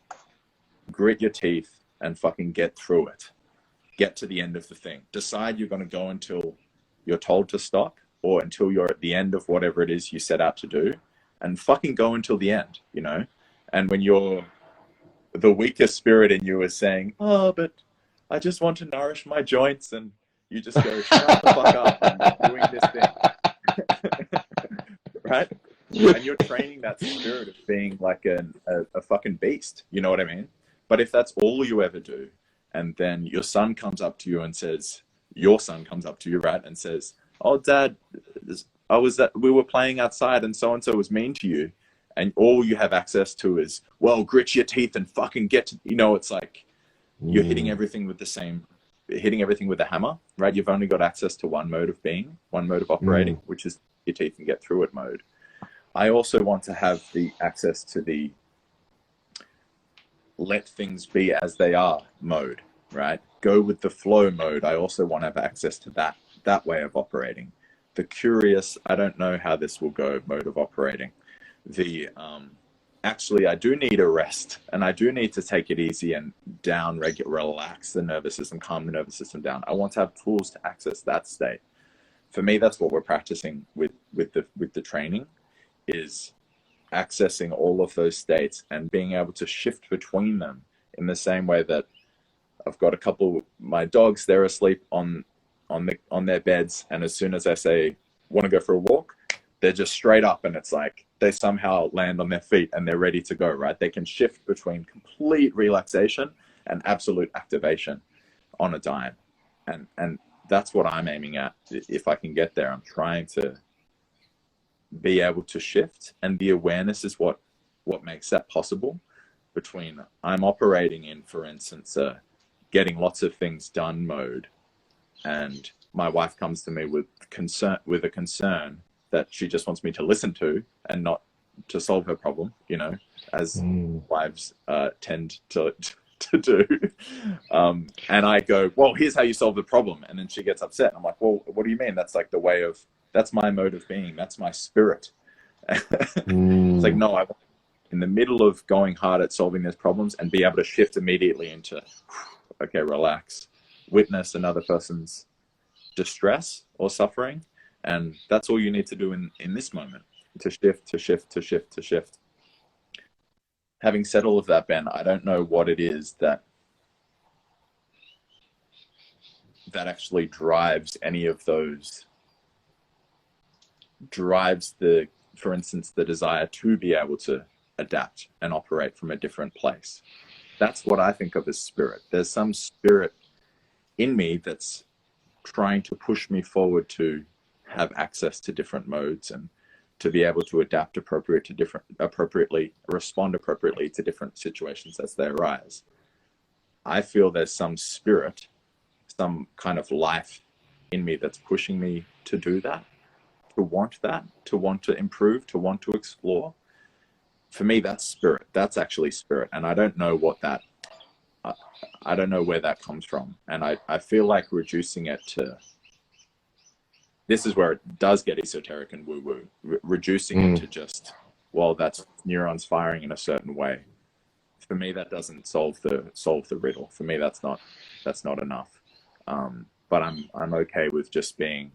grit your teeth and fucking get through it. Get to the end of the thing. Decide you're going to go until you're told to stop, or until you're at the end of whatever it is you set out to do, and fucking go until the end, you know? And when the weakest spirit in you is saying, oh, but I just want to nourish my joints, and you just go, shut the fuck up, I'm doing this thing. Right? And you're training that spirit of being like a fucking beast, you know what I mean? But if that's all you ever do, and then your son comes up to you and says, right, and says, oh, Dad, we were playing outside and so was mean to you, and all you have access to is, well, grit your teeth and fucking get to, you know, it's like you're hitting everything with a hammer, right? You've only got access to one mode of being, one mode of operating, which is your teeth and get through it mode. I also want to have the access to the let things be as they are mode, right? Go with the flow mode. I also want to have access to that way of operating. The curious, I don't know how this will go mode of operating. Actually, I do need a rest, and I do need to take it easy and relax the nervous system, calm the nervous system down. I want to have tools to access that state. For me, that's what we're practicing with the training, is accessing all of those states and being able to shift between them in the same way that I've got a couple, my dogs, they're asleep on their beds, and as soon as I say, want to go for a walk, they're just straight up, and it's like they somehow land on their feet and they're ready to go, right? They can shift between complete relaxation and absolute activation on a dime. And that's what I'm aiming at. If I can get there, I'm trying to be able to shift, and the awareness is what makes that possible. Between I'm operating in, for instance, getting lots of things done mode, and my wife comes to me with a concern that she just wants me to listen to and not to solve her problem, you know, as wives tend to do. And I go, well, here's how you solve the problem. And then she gets upset. I'm like, well, what do you mean? That's like that's my mode of being. That's my spirit. It's like, no, I want in the middle of going hard at solving these problems and be able to shift immediately into, okay, relax, witness another person's distress or suffering. And that's all you need to do in this moment, to shift. Having said all of that, Ben, I don't know what it is that actually drives any of those, for instance, the desire to be able to adapt and operate from a different place. That's what I think of as spirit. There's some spirit in me that's trying to push me forward to have access to different modes and to be able to adapt appropriately, respond appropriately to different situations as they arise. I feel there's some spirit, some kind of life in me that's pushing me to do that, to want to improve, to want to explore. For me, that's spirit. That's actually spirit. And I don't know I don't know where that comes from. And I feel like reducing it to, this is where it does get esoteric and woo-woo, reducing it to just, well, that's neurons firing in a certain way. For me, that doesn't solve the riddle. For me, that's not enough. But I'm okay with just being,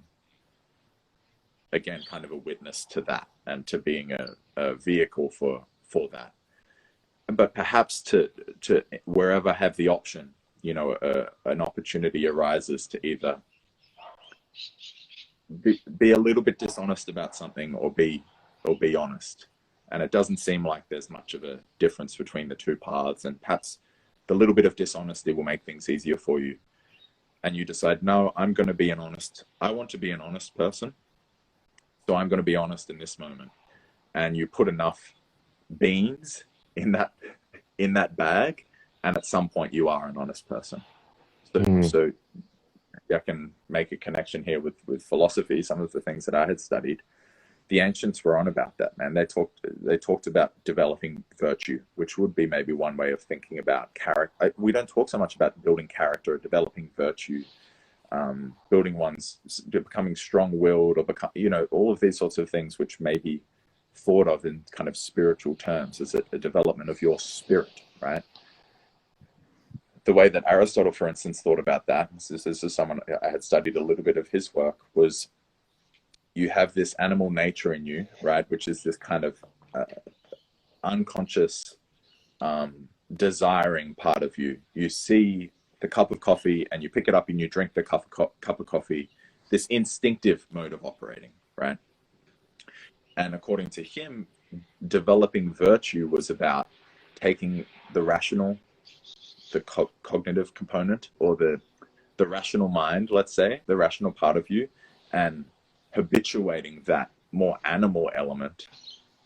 again, kind of a witness to that, and to being a vehicle for that. But perhaps to wherever I have the option, you know, an opportunity arises to either be a little bit dishonest about something or be honest. And it doesn't seem like there's much of a difference between the two paths, and perhaps the little bit of dishonesty will make things easier for you. And you decide, no, I want to be an honest person. So I'm going to be honest in this moment. And you put enough beans in that bag and at some point you are an honest person. So, Mm. so I can make a connection here with philosophy, some of the things that I had studied. The ancients were on about that, man. They talked about developing virtue, which would be maybe one way of thinking about character. We don't talk so much about building character or developing virtue, building one's, becoming strong-willed, or become, all of these sorts of things, which may be thought of in kind of spiritual terms as a development of your spirit, right? The way that Aristotle, for instance, thought about that, this is someone I had studied a little bit of his work, was you have this animal nature in you, right, which is this kind of unconscious desiring part of you. You see the cup of coffee and you pick it up and you drink the cup of coffee, this instinctive mode of operating, right? And according to him, developing virtue was about taking the rational, the cognitive component, or the rational mind, let's say, the rational part of you, and habituating that more animal element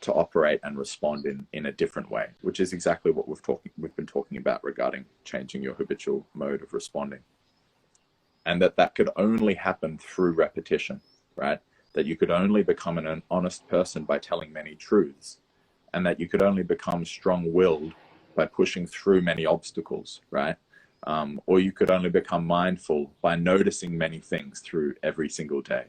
to operate and respond in a different way, which is exactly what we've been talking about regarding changing your habitual mode of responding. And that could only happen through repetition, right? That you could only become an honest person by telling many truths, and that you could only become strong-willed by pushing through many obstacles, right? Or you could only become mindful by noticing many things through every single day.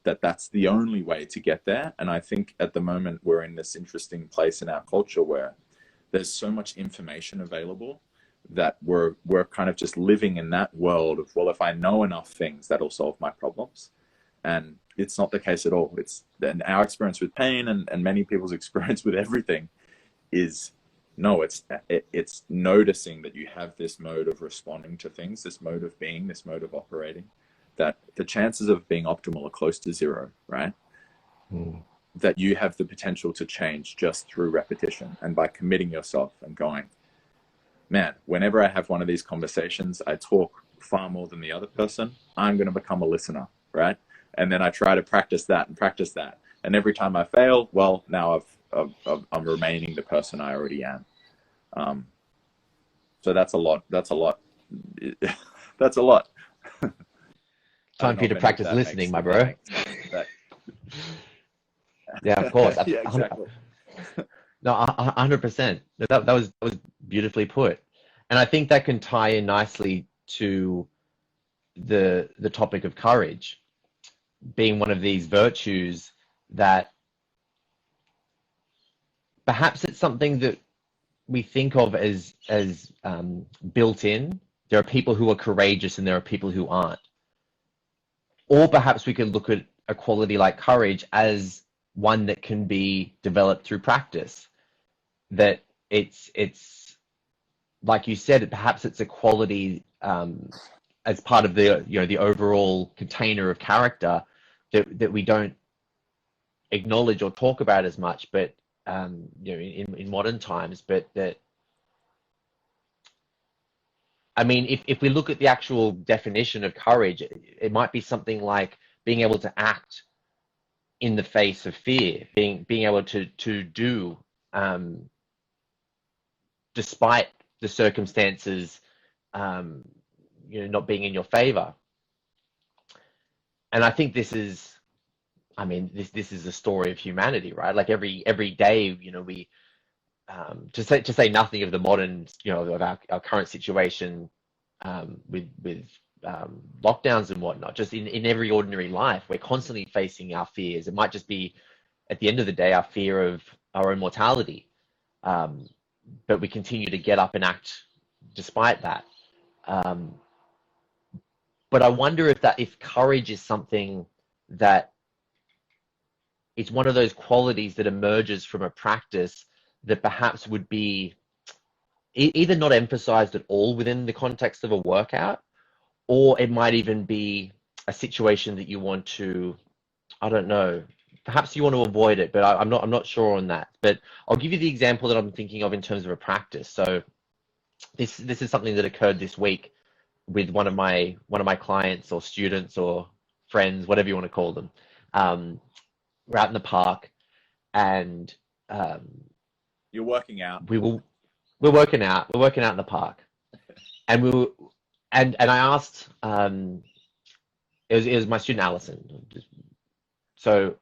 That's the only way to get there. And I think at the moment we're in this interesting place in our culture where there's so much information available that we're kind of just living in that world of, well, if I know enough things, that'll solve my problems. And it's not the case at all. And our experience with pain and many people's experience with everything is, no, it's noticing that you have this mode of responding to things, this mode of being, this mode of operating, that the chances of being optimal are close to zero, right? Mm. That you have the potential to change just through repetition and by committing yourself and going, man, whenever I have one of these conversations, I talk far more than the other person. I'm going to become a listener, right? And then I try to practice that and practice that. And every time I fail, well, now I'm remaining the person I already am. So that's a lot. That's a lot. That's a lot. Time for you to practice listening, my bro. Yeah, of course. Yeah, exactly. No, 100%. That was beautifully put. And I think that can tie in nicely to the topic of courage being one of these virtues that perhaps it's something that we think of as built in. There are people who are courageous and there are people who aren't. Or perhaps we could look at a quality like courage as one that can be developed through practice. That it's like you said, perhaps it's a quality as part of the overall container of character that we don't acknowledge or talk about as much, but in modern times. But that, I mean, if we look at the actual definition of courage, it might be something like being able to act in the face of fear, being able to do despite the circumstances, not being in your favor. And I think this is the story of humanity, right? Like every day, we to say nothing of the modern, of our current situation with lockdowns and whatnot. Just in every ordinary life, we're constantly facing our fears. It might just be, at the end of the day, our fear of our own mortality, but we continue to get up and act despite that. But I wonder if courage is something that it's one of those qualities that emerges from a practice that perhaps would be either not emphasized at all within the context of a workout, or it might even be a situation that you want to, I don't know, perhaps you want to avoid it, but I'm not sure on that. But I'll give you the example that I'm thinking of in terms of a practice. So this is something that occurred this week with one of my clients or students or friends, whatever you want to call them. We're out in the park, and you're working out. We will. we're working out. We're working out in the park, and we were, and I asked. It was my student Alison. So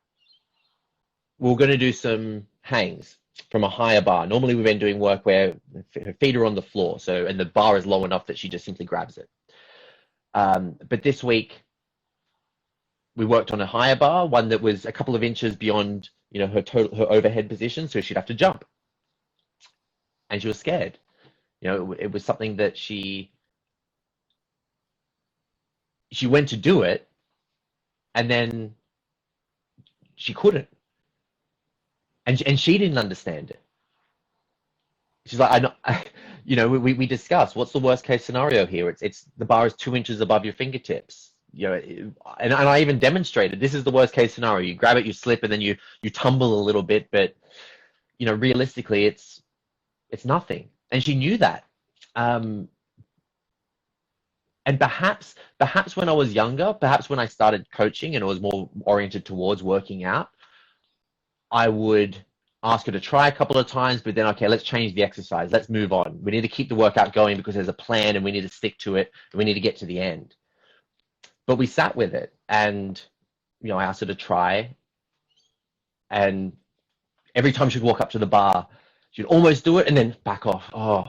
we we're going to do some hangs from a higher bar. Normally we've been doing work where her feet are on the floor, so and the bar is low enough that she just simply grabs it. But this week we worked on a higher bar, one that was a couple of inches beyond, her overhead position, so she'd have to jump, and she was scared. It was something that she went to do it, and then she couldn't, and she didn't understand it. She's like, we discussed what's the worst case scenario here. It's the bar is 2 inches above your fingertips. And I even demonstrated this is the worst case scenario. You grab it, you slip, and then you tumble a little bit, but realistically, it's nothing. And she knew that. And perhaps when I was younger, perhaps when I started coaching and it was more oriented towards working out, I would ask her to try a couple of times, but then, okay, let's change the exercise. Let's move on. We need to keep the workout going because there's a plan and we need to stick to it and we need to get to the end. But we sat with it, and, I asked her to try, and every time she'd walk up to the bar, she'd almost do it and then back off. Oh,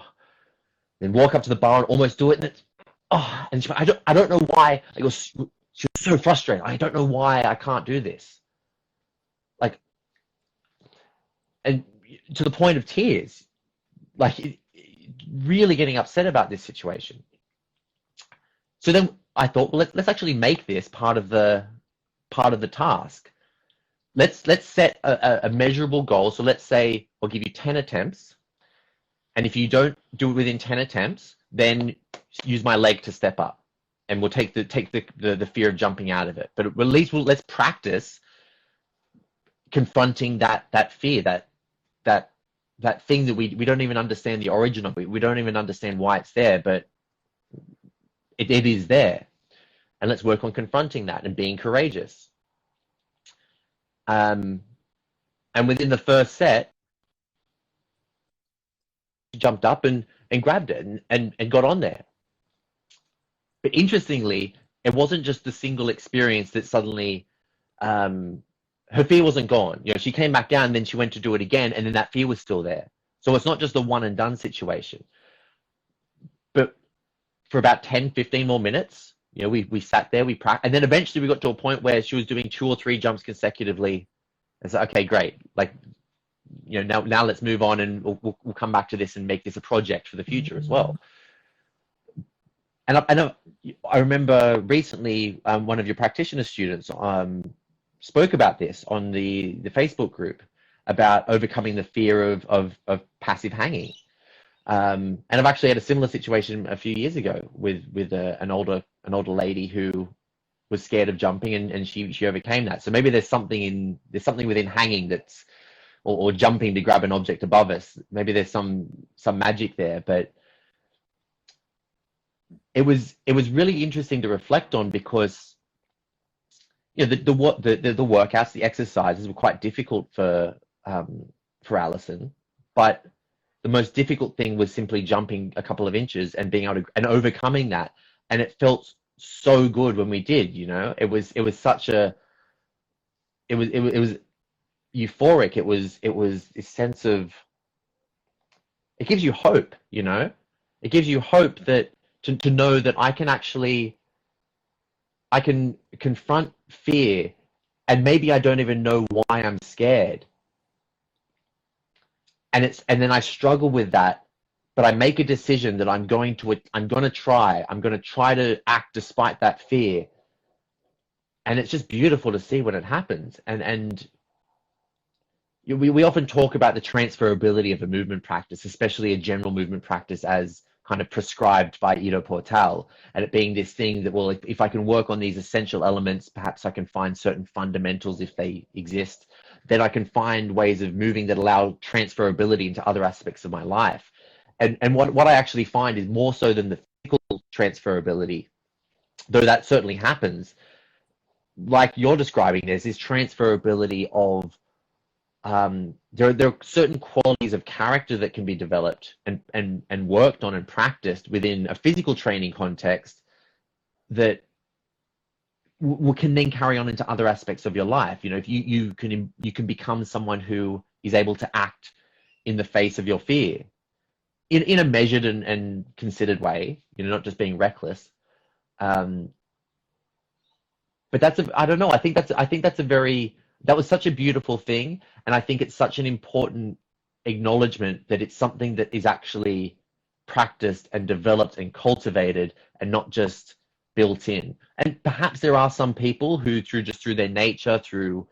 then walk up to the bar and almost do it, and it's, and she, I don't know why. She was so frustrated. I don't know why I can't do this. And to the point of tears, really getting upset about this situation. So then I thought, well, let's actually make this part of the task. Let's set a measurable goal. So let's say I'll give you 10 attempts, and if you don't do it within 10 attempts, then use my leg to step up, and we'll take the fear of jumping out of it. But at least let's practice confronting that fear, that thing that we don't even understand the origin of it. We don't even understand why it's there, but it is there. And let's work on confronting that and being courageous. And within the first set, she jumped up and grabbed it and got on there. But interestingly, it wasn't just the single experience that suddenly her fear wasn't gone. She came back down, and then she went to do it again, and then that fear was still there. So it's not just a one and done situation. But for about 10, 15 more minutes, we sat there, we practiced, and then eventually we got to a point where she was doing 2 or 3 jumps consecutively. And so, okay, great. Now let's move on, and we'll come back to this and make this a project for the future as well. And I remember recently one of your practitioner students spoke about this on the Facebook group about overcoming the fear of passive hanging. And I've actually had a similar situation a few years ago with an older lady who was scared of jumping, and she overcame that. So maybe there's something within hanging that's or jumping to grab an object above us. Maybe there's some magic there, but it was really interesting to reflect on, because the workouts, the exercises were quite difficult for Alison, but the most difficult thing was simply jumping a couple of inches and being able to and overcoming that. And it felt so good when we did. It was such a it was euphoric. It was a sense of, it gives you hope. It gives you hope that to know that I can confront fear, and maybe I don't even know why I'm scared. And then I struggle with that, but I make a decision that I'm going to try to act despite that fear. And it's just beautiful to see when it happens. And we often talk about the transferability of a movement practice, especially a general movement practice, as kind of prescribed by Ido Portal, and it being this thing that, well, if I can work on these essential elements, perhaps I can find certain fundamentals if they exist, then I can find ways of moving that allow transferability into other aspects of my life. And what I actually find is more so than the physical transferability, though that certainly happens, like you're describing, there's this transferability of there are certain qualities of character that can be developed and worked on and practiced within a physical training context that can then carry on into other aspects of your life. You know, if you can become someone who is able to act in the face of your fear in a measured and considered way, you know, not just being reckless. But I don't know. I think that was such a beautiful thing. And I think it's such an important acknowledgement that it's something that is actually practiced and developed and cultivated and not just built in. And perhaps there are some people who through their nature, through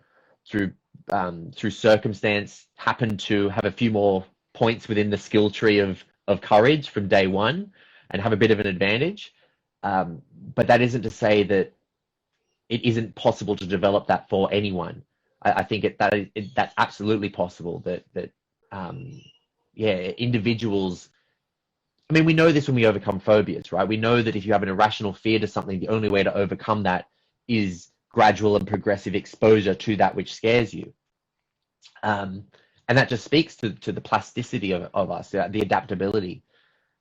circumstance, happen to have a few more points within the skill tree of courage from day one and have a bit of an advantage. But that isn't to say that it isn't possible to develop that for anyone. I think that's absolutely possible that individuals. I mean, we know this when we overcome phobias, right? We know that if you have an irrational fear to something, the only way to overcome that is gradual and progressive exposure to that which scares you. And that just speaks to the plasticity of us, the adaptability,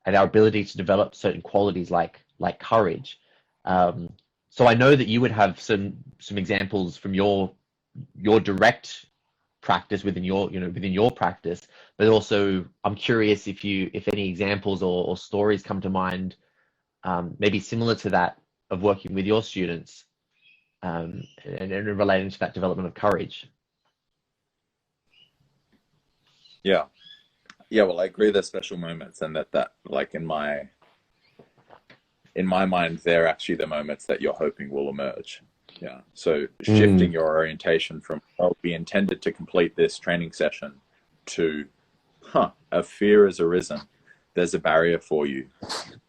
and our ability to develop certain qualities like courage. So I know that you would have some examples from your direct practice within your practice, but also I'm curious if any examples or stories come to mind, maybe similar to that of working with your students, and relating to that development of courage. Yeah. Well, I agree. There's special moments, and that like in my mind, they're actually the moments that you're hoping will emerge. Yeah. So shifting your orientation from, oh, we intended to complete this training session to, a fear has arisen. There's a barrier for you.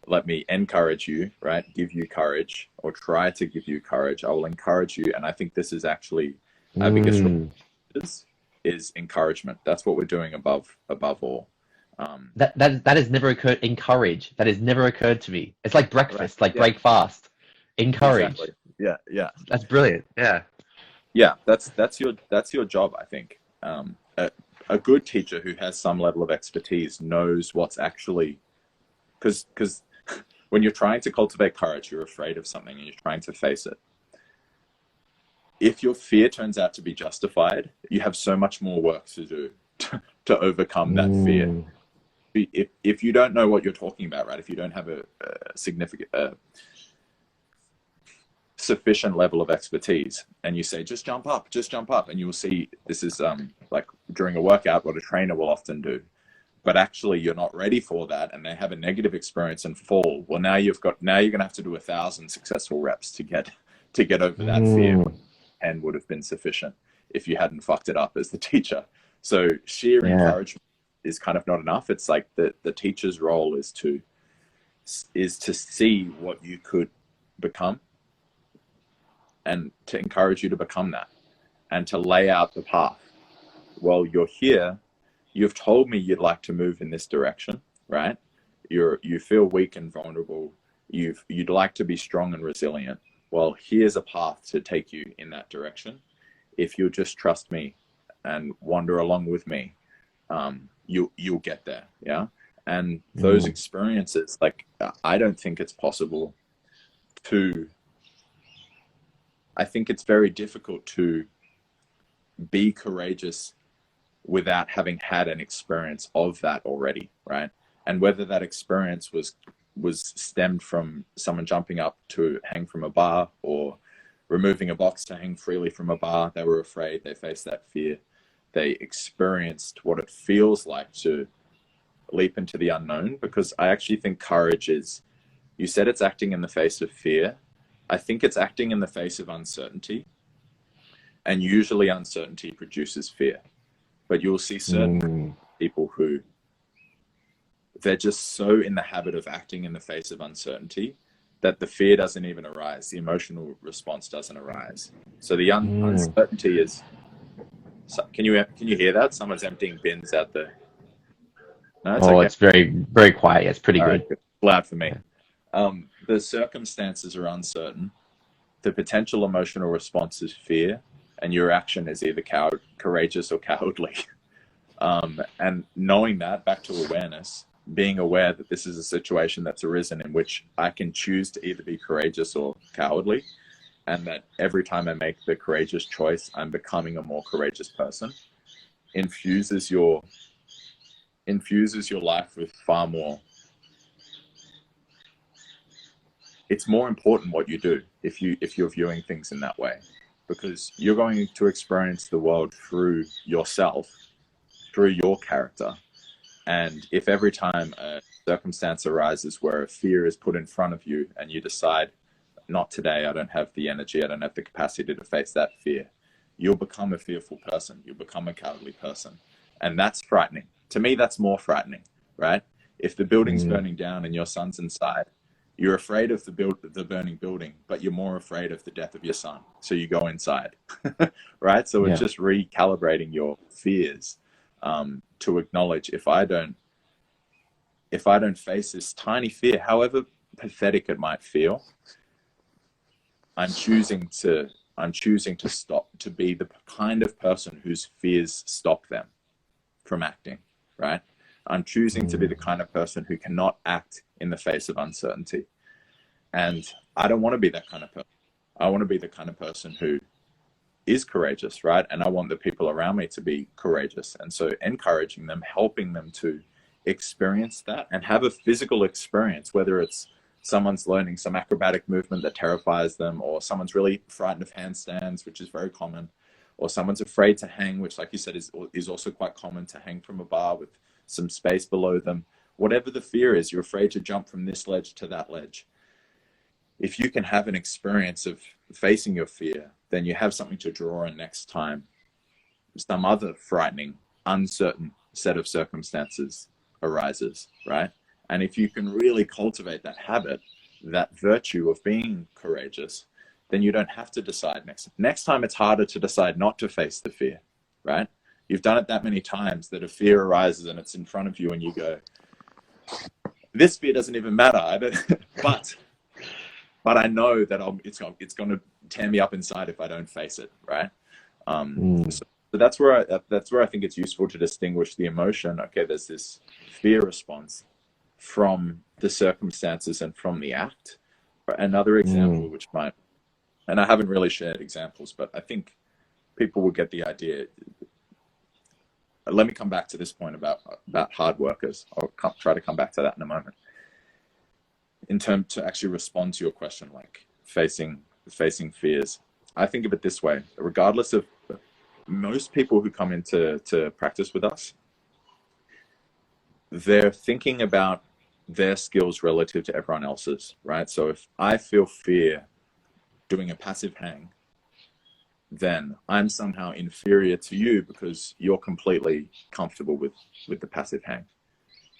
Let me encourage you, right? Give you courage, or try to give you courage. I will encourage you. And I think this is actually our biggest is encouragement. That's what we're doing above all. That has never occurred. Encourage. That has never occurred to me. It's like breakfast, right. Like break fast. Encourage. Exactly. Yeah. That's brilliant. Yeah. Yeah. That's your job, I think. A good teacher who has some level of expertise knows what's actually, because when you're trying to cultivate courage, you're afraid of something and you're trying to face it. If your fear turns out to be justified, you have so much more work to do to overcome that fear. If you don't know what you're talking about, right? If you don't have a significant, sufficient level of expertise, and you say, just jump up, and you will see this is like during a workout, what a trainer will often do. But actually, you're not ready for that, and they have a negative experience and fall. Well, now you're going to have to do 1,000 successful reps to get over that fear, and would have been sufficient if you hadn't fucked it up as the teacher. So sheer encouragement is kind of not enough. It's like the teacher's role is to see what you could become and to encourage you to become that and to lay out the path. Well, you're here. You've told me you'd like to move in this direction, right? You feel weak and vulnerable. You'd like to be strong and resilient. Well, here's a path to take you in that direction. If you'll just trust me and wander along with me, you'll get there. Yeah. And those experiences, like, I don't think it's possible I think it's very difficult to be courageous without having had an experience of that already, right? And whether that experience was stemmed from someone jumping up to hang from a bar, or removing a box to hang freely from a bar, they were afraid, they faced that fear, they experienced what it feels like to leap into the unknown. Because I actually think courage is, you said it's acting in the face of fear. I think it's acting in the face of uncertainty, and usually uncertainty produces fear. But you'll see certain people who they're just so in the habit of acting in the face of uncertainty that the fear doesn't even arise. The emotional response doesn't arise. So the uncertainty is. So can you hear that? Someone's emptying bins out there. No, it's okay. It's very, very quiet. Yeah, it's pretty good. Right, loud for me. The circumstances are uncertain. The potential emotional response is fear. and your action is either courageous or cowardly. And knowing that, back to awareness, being aware that this is a situation that's arisen in which I can choose to either be courageous or cowardly, and that every time I make the courageous choice, I'm becoming a more courageous person, infuses your life with far more. It's more important what you do if you're viewing things in that way, because you're going to experience the world through yourself, through your character. And if every time a circumstance arises where a fear is put in front of you and you decide, not today, I don't have the energy, I don't have the capacity to face that fear, you'll become a fearful person. You'll become a cowardly person. And that's frightening. To me, that's more frightening, right? If the building's burning down and your son's inside, you're afraid of the burning building, but you're more afraid of the death of your son. So you go inside, right? So it's just recalibrating your fears, to acknowledge, if I don't face this tiny fear, however pathetic it might feel, I'm choosing to stop, to be the kind of person whose fears stop them from acting, right? I'm choosing to be the kind of person who cannot act in the face of uncertainty. And I don't want to be that kind of person. I want to be the kind of person who is courageous, right? And I want the people around me to be courageous. And so encouraging them, helping them to experience that and have a physical experience, whether it's someone's learning some acrobatic movement that terrifies them, or someone's really frightened of handstands, which is very common, or someone's afraid to hang, which, like you said, is also quite common, to hang from a bar with some space below them. Whatever the fear is, you're afraid to jump from this ledge to that ledge. If you can have an experience of facing your fear, then you have something to draw on next time some other frightening, uncertain set of circumstances arises, right? And if you can really cultivate that habit, that virtue of being courageous, then you don't have to decide next time. It's harder to decide not to face the fear, right? You've done it that many times that a fear arises and it's in front of you and you go, this fear doesn't even matter, but I know that it's going to tear me up inside if I don't face it, right? So that's where I think it's useful to distinguish the emotion. Okay, there's this fear response from the circumstances and from the act. Another example, which might, and I haven't really shared examples, but I think people will get the idea. Let me come back to this point about hard workers. I'll try to come back to that in a moment. In terms to actually respond to your question, like facing fears, I think of it this way: regardless of most people who come into practice with us, they're thinking about their skills relative to everyone else's, right? So if I feel fear doing a passive hang, then I'm somehow inferior to you because you're completely comfortable with the passive hang.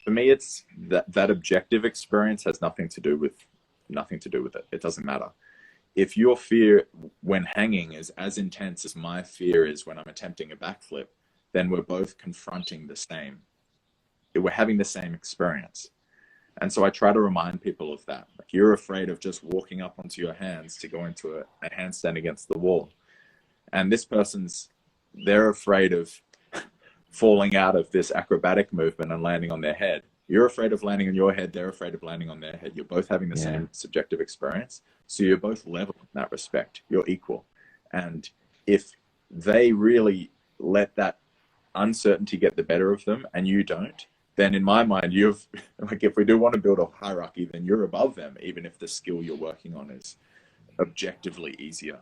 For me, it's that objective experience has nothing to do with it. It doesn't matter. If your fear when hanging is as intense as my fear is when I'm attempting a backflip, then we're both confronting the same. We're having the same experience. And so I try to remind people of that. Like, you're afraid of just walking up onto your hands to go into a handstand against the wall. And this they're afraid of falling out of this acrobatic movement and landing on their head. You're afraid of landing on your head. They're afraid of landing on their head. You're both having the same subjective experience. So you're both level in that respect. You're equal. And if they really let that uncertainty get the better of them and you don't, then in my mind, if we do want to build a hierarchy, then you're above them, even if the skill you're working on is objectively easier.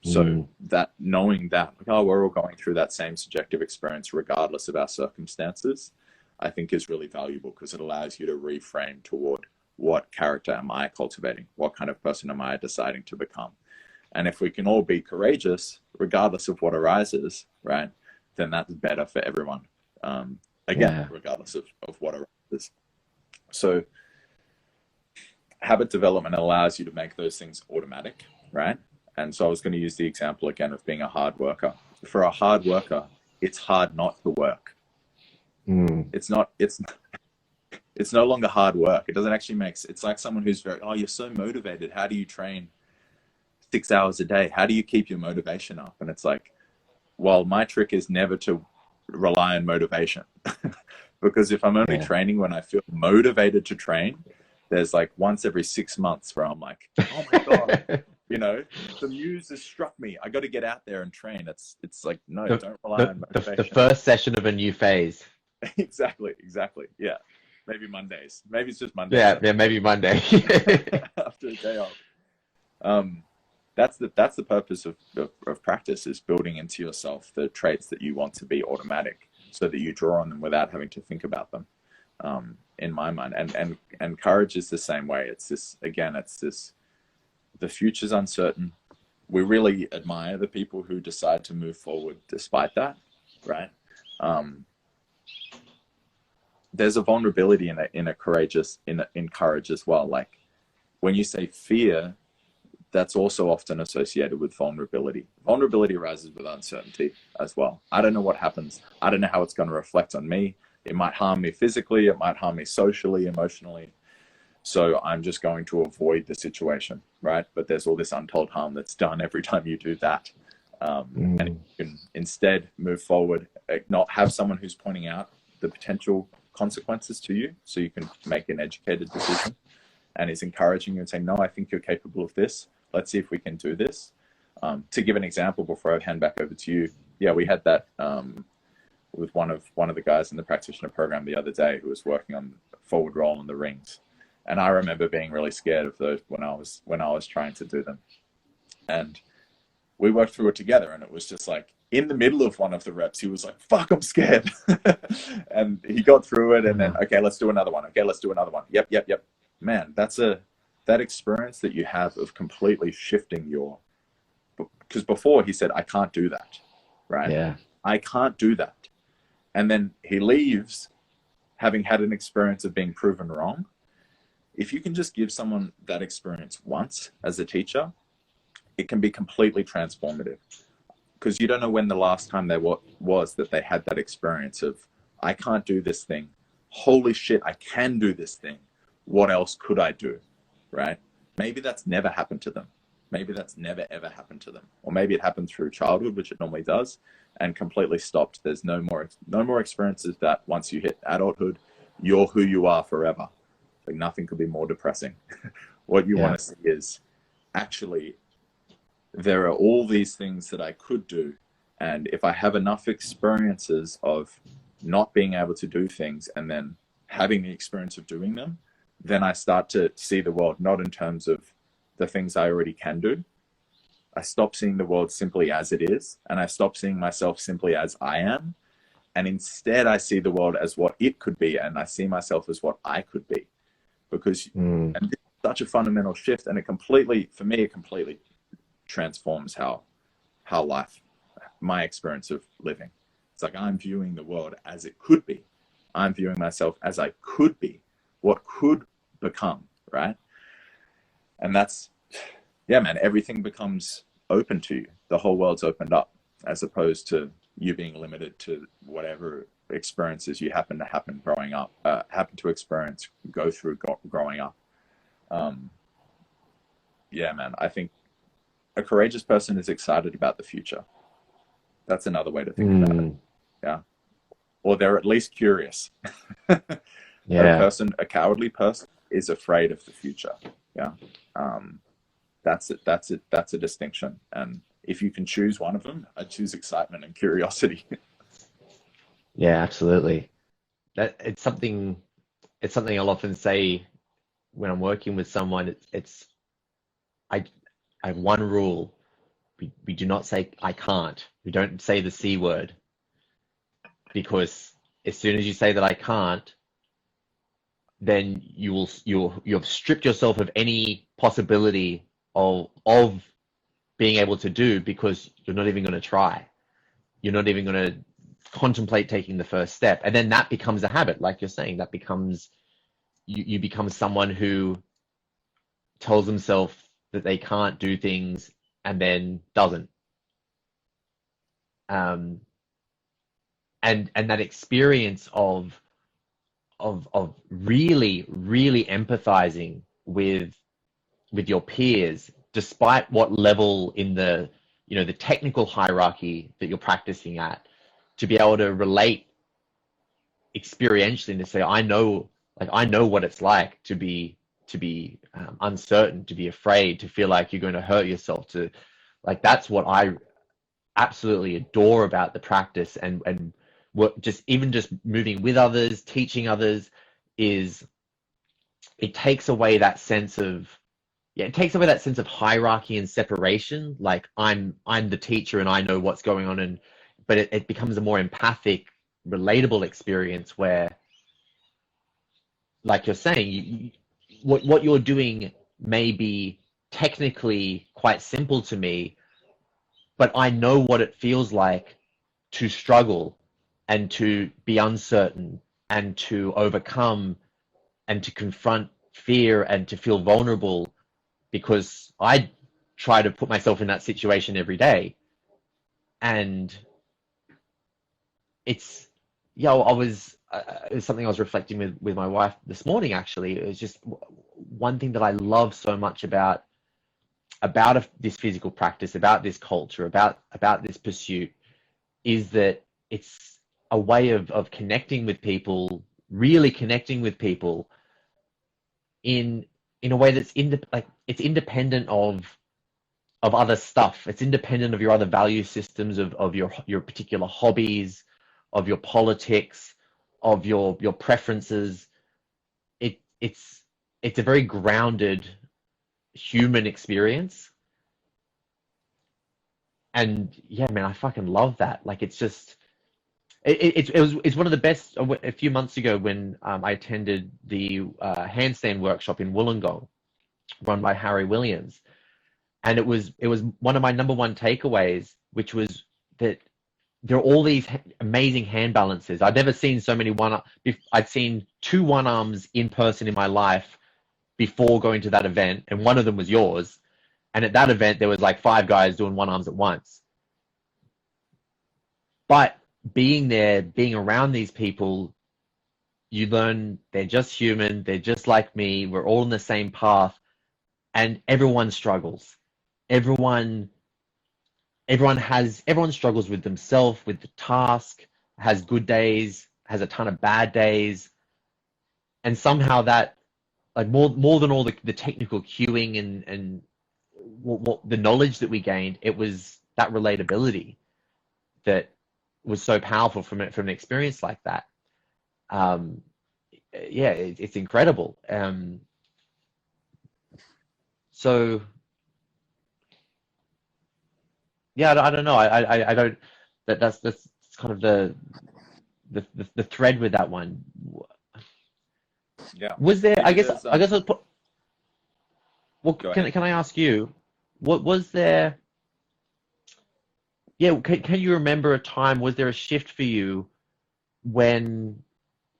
So that knowing that, we're all going through that same subjective experience, regardless of our circumstances, I think is really valuable, because it allows you to reframe toward what character am I cultivating? What kind of person am I deciding to become? And if we can all be courageous, regardless of what arises, right, then that's better for everyone. Regardless of what arises. So habit development allows you to make those things automatic, right? And so I was going to use the example again of being a hard worker. For a hard worker, it's hard not to work. It's no longer hard work. It doesn't actually it's like someone who's you're so motivated. How do you train 6 hours a day. How do you keep your motivation up? And it's like, well, my trick is never to rely on motivation. Because if I'm only training when I feel motivated to train, there's like once every 6 months where I'm like, oh my God, you know, the muse has struck me. I got to get out there and train. It's like, no, don't rely on motivation. The first session of a new phase. Exactly. Yeah. Maybe Mondays. Maybe it's just Mondays. Yeah, maybe Monday. After a day off. That's the purpose of practice, is building into yourself the traits that you want to be automatic, so that you draw on them without having to think about them. In my mind, and courage is the same way. It's this, the future's uncertain. We really admire the people who decide to move forward despite that, right? There's a vulnerability in courage as well. Like when you say fear, that's also often associated with vulnerability. Vulnerability arises with uncertainty as well. I don't know what happens. I don't know how it's going to reflect on me. It might harm me physically. It might harm me socially, emotionally. So I'm just going to avoid the situation, right? But there's all this untold harm that's done every time you do that. And you can instead move forward, not have someone who's pointing out the potential consequences to you, so you can make an educated decision, and is encouraging you and saying, no, I think you're capable of this. Let's see if we can do this. To give an example before I hand back over to you, yeah, we had that with one of the guys in the practitioner program the other day who was working on forward roll in the rings, and I remember being really scared of those when I was trying to do them, and we worked through it together, and it was just like in the middle of one of the reps, he was like, fuck, I'm scared. And he got through it, and then, okay, let's do another one. Okay, let's do another one. Yep. Man, that experience that you have of completely shifting because before he said, I can't do that, right? Yeah. I can't do that. And then he leaves having had an experience of being proven wrong. If you can just give someone that experience once as a teacher, it can be completely transformative, because you don't know when the last time was that they had that experience of, I can't do this thing. Holy shit, I can do this thing. What else could I do? Right? Maybe that's never happened to them. Maybe that's never ever happened to them. Or maybe it happened through childhood, which it normally does, and completely stopped. There's no more experiences that once you hit adulthood, you're who you are forever. Like nothing could be more depressing. What you want to see is, actually, there are all these things that I could do. And if I have enough experiences of not being able to do things and then having the experience of doing them, then I start to see the world not in terms of the things I already can do. I stop seeing the world simply as it is, and I stop seeing myself simply as I am. And instead I see the world as what it could be, and I see myself as what I could be. Because and this is such a fundamental shift, and it completely transforms how life, my experience of living. It's like I'm viewing the world as it could be. I'm viewing myself as I could be, what could become, right? And that's, yeah, man, everything becomes open to you. The whole world's opened up, as opposed to you being limited to whatever experiences you happen to experience, go through growing up. Yeah, man, I think a courageous person is excited about the future. That's another way to think about it. Yeah. Or they're at least curious. A cowardly person is afraid of the future. Yeah. That's it. That's a distinction. And if you can choose one of them, I choose excitement and curiosity. Yeah, absolutely. It's something I'll often say when I'm working with someone. I have one rule. We do not say I can't. We don't say the C word, because as soon as you say that I can't, then you've stripped yourself of any possibility of being able to do, because you're not even going to try. You're not even going to contemplate taking the first step. And then that becomes a habit, like you're saying. That becomes, you become someone who tells himself that they can't do things and then doesn't. And that experience of really, really empathizing with your peers despite what level in the, the technical hierarchy that you're practicing at, to be able to relate experientially and to say, I know what it's like to be uncertain, to be afraid, to feel like you're going to hurt yourself, to like, that's what I absolutely adore about the practice. And what just moving with others, teaching others, is it takes away that sense of hierarchy and separation. Like, I'm the teacher and I know what's going on, but it becomes a more empathic, relatable experience where, like you're saying, what you're doing may be technically quite simple to me, but I know what it feels like to struggle and to be uncertain and to overcome and to confront fear and to feel vulnerable, because I try to put myself in that situation every day. And it's, it was something I was reflecting with my wife this morning, actually. It was just one thing that I love so much about this physical practice, about this culture, about this pursuit, is that it's a way of connecting with people, really connecting with people in a way that's it's independent of other stuff. It's independent of your other value systems, of your particular hobbies, of your politics, of your preferences. It's a very grounded human experience. And yeah, man, I fucking love that. Like, it's just, it's one of the best. A few months ago, when I attended the handstand workshop in Wollongong, run by Harry Williams, and it was one of my number one takeaways, which was that there are all these amazing hand balances. I'd never seen so many I'd seen 2 one arms in person in my life before going to that event, and one of them was yours. And at that event, there was like 5 guys doing one arms at once. But being there, being around these people, you learn they're just human. They're just like me. We're all on the same path, and everyone struggles. Everyone struggles with themselves, with the task, has good days, has a ton of bad days. And somehow that, like, more than all the technical cueing and what the knowledge that we gained, it was that relatability that was so powerful from an experience like that. Yeah, it's incredible. So yeah, I don't know. I don't. That's kind of the thread with that one. Yeah. Was there? Maybe I guess I'll put. Well, Go can ahead. I ask you, what was there? Yeah, can you remember a time? Was there a shift for you when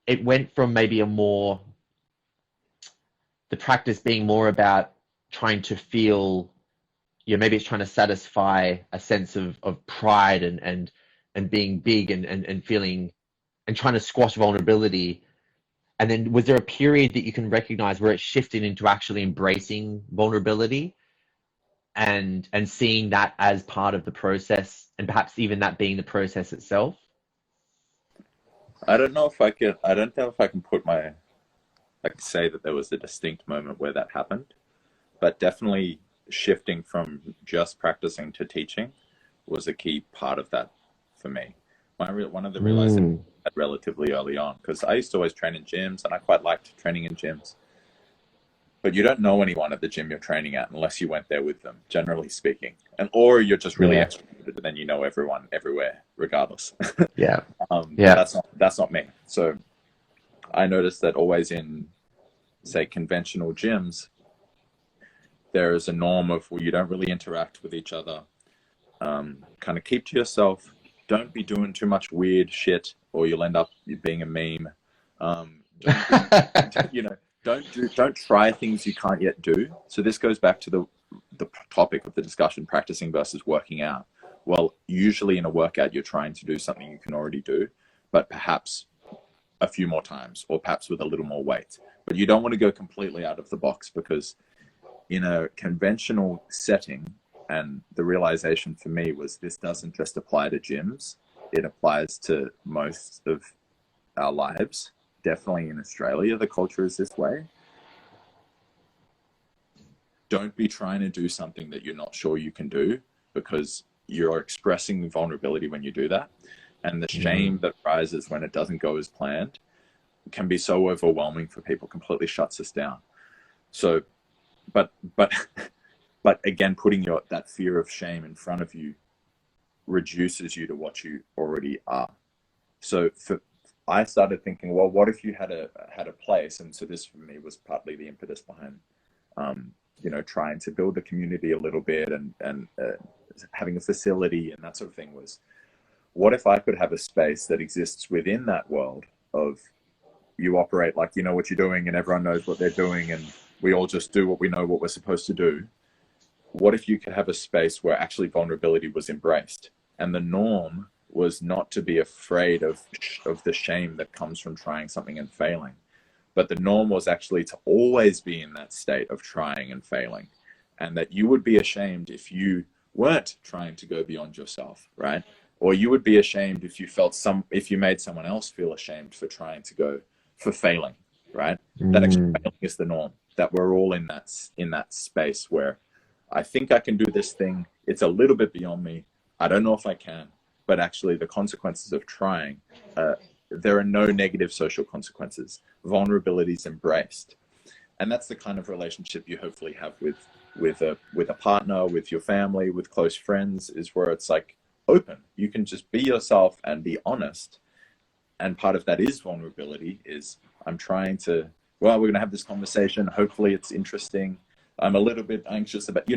it went from maybe the practice being more about trying to feel, maybe it's trying to satisfy a sense of pride and being big and feeling and trying to squash vulnerability. And then was there a period that you can recognize where it shifted into actually embracing vulnerability and seeing that as part of the process, and perhaps even that being the process itself? I don't know if I can. I don't know if I can say that there was a distinct moment where that happened, but definitely shifting from just practicing to teaching was a key part of that for me. One of the realizations Mm. I had relatively early on, because I used to always train in gyms and I quite liked training in gyms. But you don't know anyone at the gym you're training at unless you went there with them, generally speaking. Or you're just really Yeah, extroverted and then you know everyone everywhere, regardless. yeah, But yeah. that's not me. So I noticed that always in, say, conventional gyms, there is a norm of, well, you don't really interact with each other. Kind of keep to yourself. Don't be doing too much weird shit, or you'll end up being a meme. Don't be, don't try things you can't yet do. So this goes back to the topic of the discussion: practicing versus working out. Well, usually in a workout, you're trying to do something you can already do, but perhaps a few more times, or perhaps with a little more weight. But you don't want to go completely out of the box, because in a conventional setting, and the realization for me was this doesn't just apply to gyms, it applies to most of our lives. Definitely in Australia, the culture is this way. Don't be trying to do something that you're not sure you can do, because you're expressing vulnerability when you do that. And the shame that rises when it doesn't go as planned can be so overwhelming for people, completely shuts us down. So, but again, putting that fear of shame in front of you reduces you to what you already are. So I started thinking, well, what if you had a place? And so this for me was partly the impetus behind, trying to build the community a little bit and having a facility and that sort of thing was, what if I could have a space that exists within that world of you operate like you know what you're doing and everyone knows what they're doing and we all just do what we know what we're supposed to do? What if you could have a space where actually vulnerability was embraced, and the norm was not to be afraid of the shame that comes from trying something and failing, but the norm was actually to always be in that state of trying and failing, and that you would be ashamed if you weren't trying to go beyond yourself, right? Or you would be ashamed if you made someone else feel ashamed for failing, right? That actually failing is the norm, that we're all in that space where I think I can do this thing. It's a little bit beyond me. I don't know if I can, but actually the consequences of trying, there are no negative social consequences. Vulnerability is embraced. And that's the kind of relationship you hopefully have with a partner, with your family, with close friends, is where it's like open. You can just be yourself and be honest. And part of that is vulnerability, is I'm trying to, we're going to have this conversation. Hopefully it's interesting. I'm a little bit anxious about,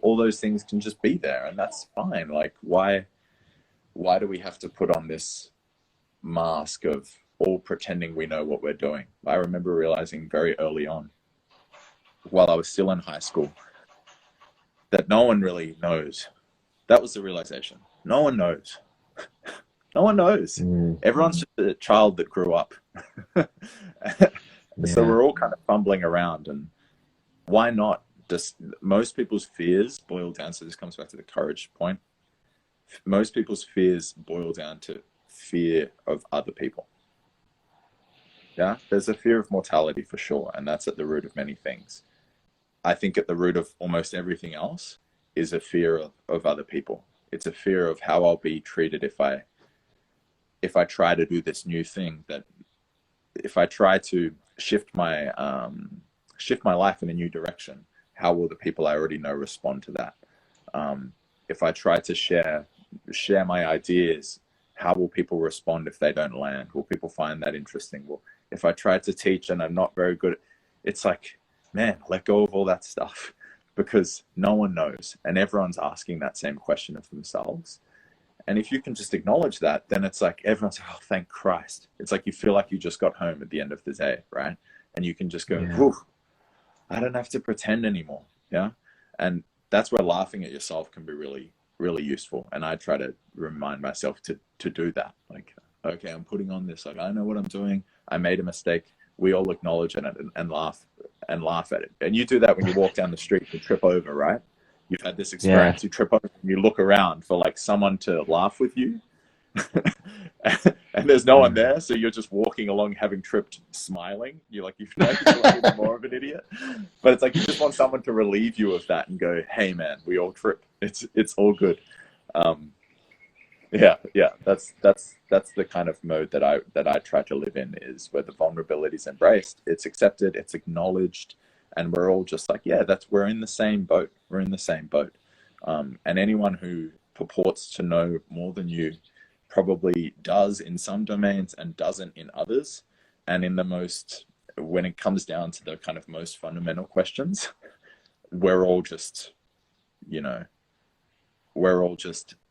all those things can just be there, and that's fine. Like, why do we have to put on this mask of all pretending we know what we're doing? I remember realizing very early on, while I was still in high school, that no one really knows. That was the realization. No one knows. No one knows. Everyone's just a child that grew up. So we're all kind of fumbling around, and why not? Most people's fears boil down, so this comes back to the courage point. Most people's fears boil down to fear of other people. Yeah, there's a fear of mortality for sure, and that's at the root of many things. I think at the root of almost everything else is a fear of other people. It's a fear of how I'll be treated if I try to do this new thing, that if I try to shift my life in a new direction, how will the people I already know respond to that? If I try to share my ideas, how will people respond if they don't land? Will people find that interesting? Well, if I try to teach and I'm not very good, it's like, man, let go of all that stuff, because no one knows, and everyone's asking that same question of themselves. And if you can just acknowledge that, then it's like everyone's like, oh, thank Christ. It's like you feel like you just got home at the end of the day, right? And you can just go, whew, I don't have to pretend anymore. Yeah. And that's where laughing at yourself can be really, really useful. And I try to remind myself to do that. Like, okay, I'm putting on this. Like, I know what I'm doing. I made a mistake. We all acknowledge it and laugh at it. And you do that when you walk down the street and trip over, right? You've had this experience, you trip over and you look around for like someone to laugh with you. And there's no one there, so you're just walking along having tripped, smiling. You feel like you're even more of an idiot, but it's like you just want someone to relieve you of that and go, hey man, we all trip, it's all good. That's the kind of mode that I try to live in, is where the vulnerability is embraced, it's accepted, it's acknowledged, and we're all just like, we're in the same boat. And anyone who purports to know more than you probably does in some domains and doesn't in others. And when it comes down to the kind of most fundamental questions, we're all just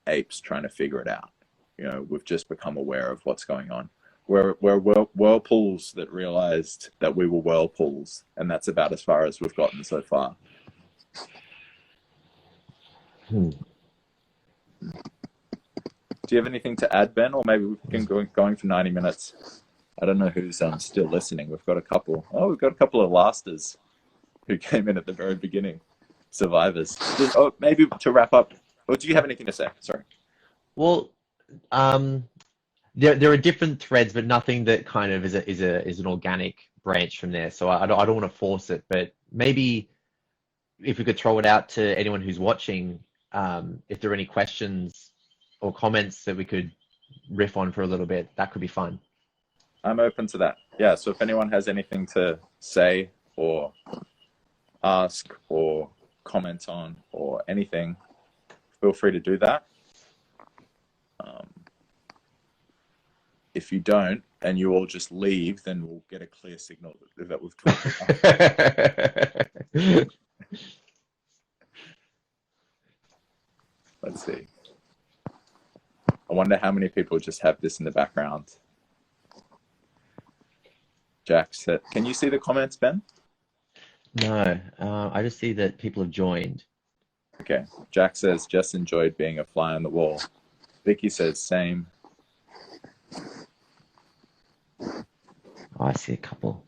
apes trying to figure it out. We've just become aware of what's going on. We're whirlpools that realized that we were whirlpools, and that's about as far as we've gotten so far. Do you have anything to add, Ben? Or maybe we've been going for 90 minutes. I don't know who's still listening. We've got a couple of lasters who came in at the very beginning. survivors. Oh, maybe to wrap up, or do you have anything to say? Sorry. Well, there are different threads, but nothing that kind of is an organic branch from there. So I don't want to force it, but maybe if we could throw it out to anyone who's watching, if there are any questions or comments that we could riff on for a little bit, that could be fun. I'm open to that. Yeah. So if anyone has anything to say or ask or comment on or anything, feel free to do that. If you don't and you all just leave, then we'll get a clear signal that we've talked about. Let's see. I wonder how many people just have this in the background. Jack said, can you see the comments, Ben? No, I just see that people have joined. Okay. Jack says, just enjoyed being a fly on the wall. Vicky says, same. Oh, I see a couple.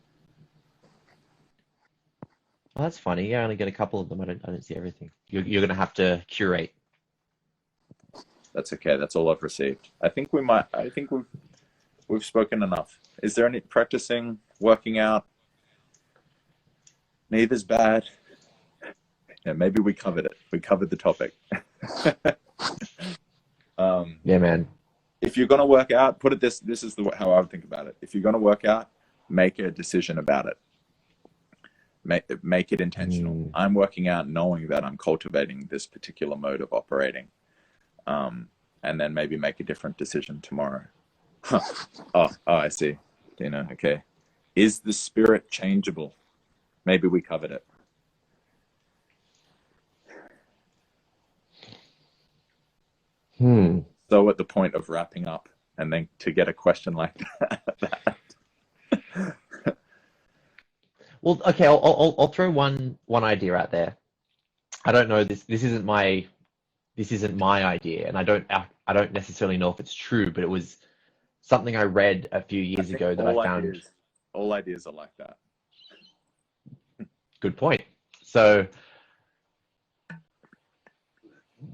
Oh, that's funny. Yeah, I only get a couple of them. I don't see everything. You're going to have to curate. That's okay. That's all I've received. I think we've spoken enough. Is there any practicing, working out? Neither's bad. Yeah, maybe we covered it. We covered the topic. Yeah, man. If you're going to work out, put it this is how I would think about it. If you're going to work out, make a decision about it. Make it intentional. I'm working out knowing that I'm cultivating this particular mode of operating. And then maybe make a different decision tomorrow. Oh, I see. Okay. Is the spirit changeable? Maybe we covered it. So at the point of wrapping up, and then to get a question like that. Well, okay, I'll throw one idea out there. I don't know this isn't my idea, and I don't necessarily know if it's true, but it was something I read a few years ago that I found. All ideas are like that. Good point. So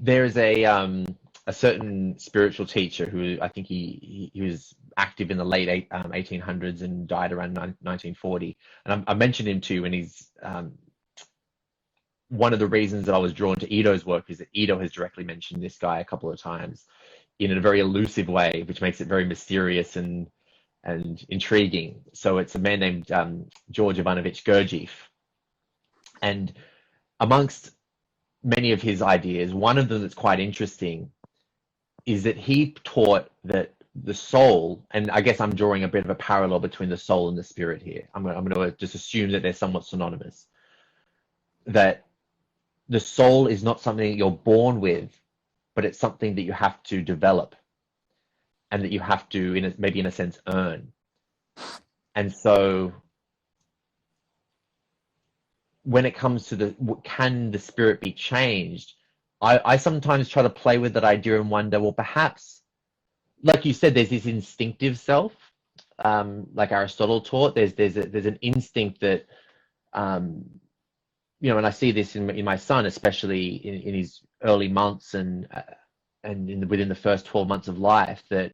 there is a certain spiritual teacher who I think he was active in the late 1800s and died around 1940. And I mentioned him too, and he's one of the reasons that I was drawn to Ito's work is that Ito has directly mentioned this guy a couple of times in a very elusive way, which makes it very mysterious and intriguing. So it's a man named George Ivanovich Gurdjieff. And amongst many of his ideas, one of them that's quite interesting is that he taught that the soul, and I guess I'm drawing a bit of a parallel between the soul and the spirit here. I'm going to just assume that they're somewhat synonymous. That the soul is not something that you're born with, but it's something that you have to develop and that you have to, maybe in a sense, earn. And so when it comes to can the spirit be changed, I sometimes try to play with that idea and wonder, well, perhaps, like you said, there's this instinctive self, like Aristotle taught. There's an instinct that, and I see this in my son, especially in his early months and within the first 12 months of life, that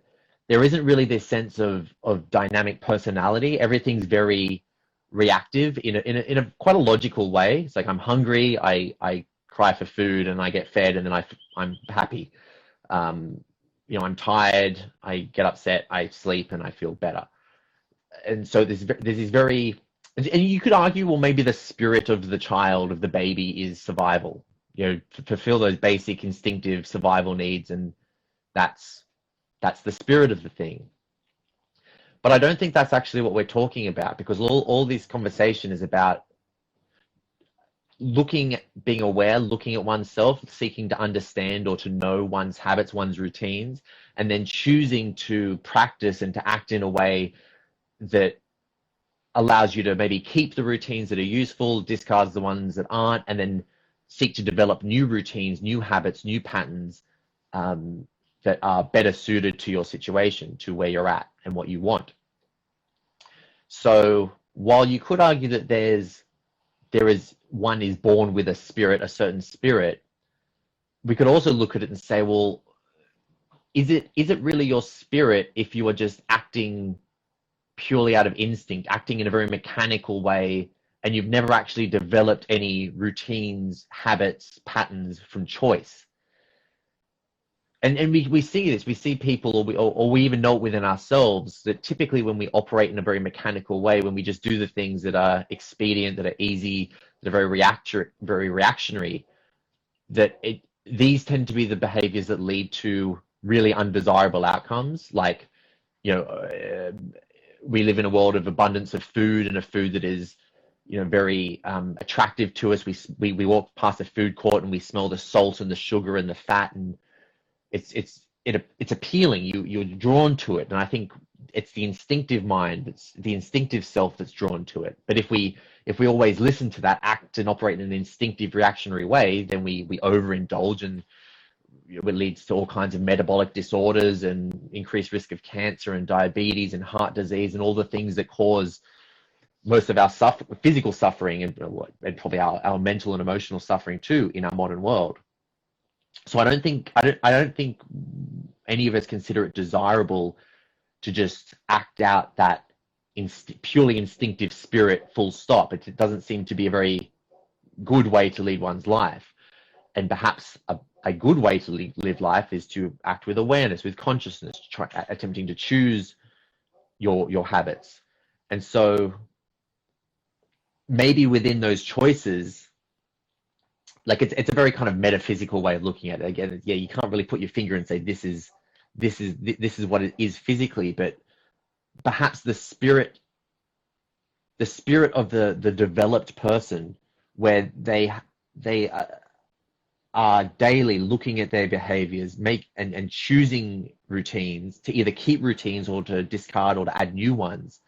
there isn't really this sense of dynamic personality. Everything's very reactive in a quite a logical way. It's like I'm hungry, I cry for food and I get fed, and then I'm happy. I'm tired, I get upset, I sleep, and I feel better. And so there's this very, and you could argue, well, maybe the spirit of the child, of the baby, is survival. To fulfill those basic instinctive survival needs, and that's the spirit of the thing. But I don't think that's actually what we're talking about, because all this conversation is about being aware, looking at oneself, seeking to understand or to know one's habits, one's routines, and then choosing to practice and to act in a way that allows you to maybe keep the routines that are useful, discards the ones that aren't, and then seek to develop new routines, new habits, new patterns that are better suited to your situation, to where you're at and what you want. So while you could argue that there is one is born with a spirit, a certain spirit, we could also look at it and say, well, is it really your spirit if you are just acting purely out of instinct, acting in a very mechanical way, and you've never actually developed any routines, habits, patterns from choice? And we see this, we see people, or we even know it within ourselves, that typically when we operate in a very mechanical way, when we just do the things that are expedient, that are easy, that are very reactionary, that these tend to be the behaviors that lead to really undesirable outcomes. Like, we live in a world of abundance of food, and a food that is, very attractive to us. We walk past a food court and we smell the salt and the sugar and the fat, and it's appealing. You're drawn to it, and I think it's the instinctive mind, it's the instinctive self that's drawn to it. But if we always listen to that, act and operate in an instinctive reactionary way, then we overindulge, and it leads to all kinds of metabolic disorders and increased risk of cancer and diabetes and heart disease and all the things that cause most of our physical suffering, and probably our mental and emotional suffering too in our modern world. So I don't think any of us consider it desirable to just act out that purely instinctive spirit, full stop. It doesn't seem to be a very good way to lead one's life. And perhaps a good way to live life is to act with awareness, with consciousness, attempting to choose your habits. And so maybe within those choices, like it's a very kind of metaphysical way of looking at it. Again, yeah, you can't really put your finger and say this is what it is physically, but perhaps the spirit of the developed person, where they are daily looking at their behaviors, and choosing routines, to either keep routines or to discard or to add new ones,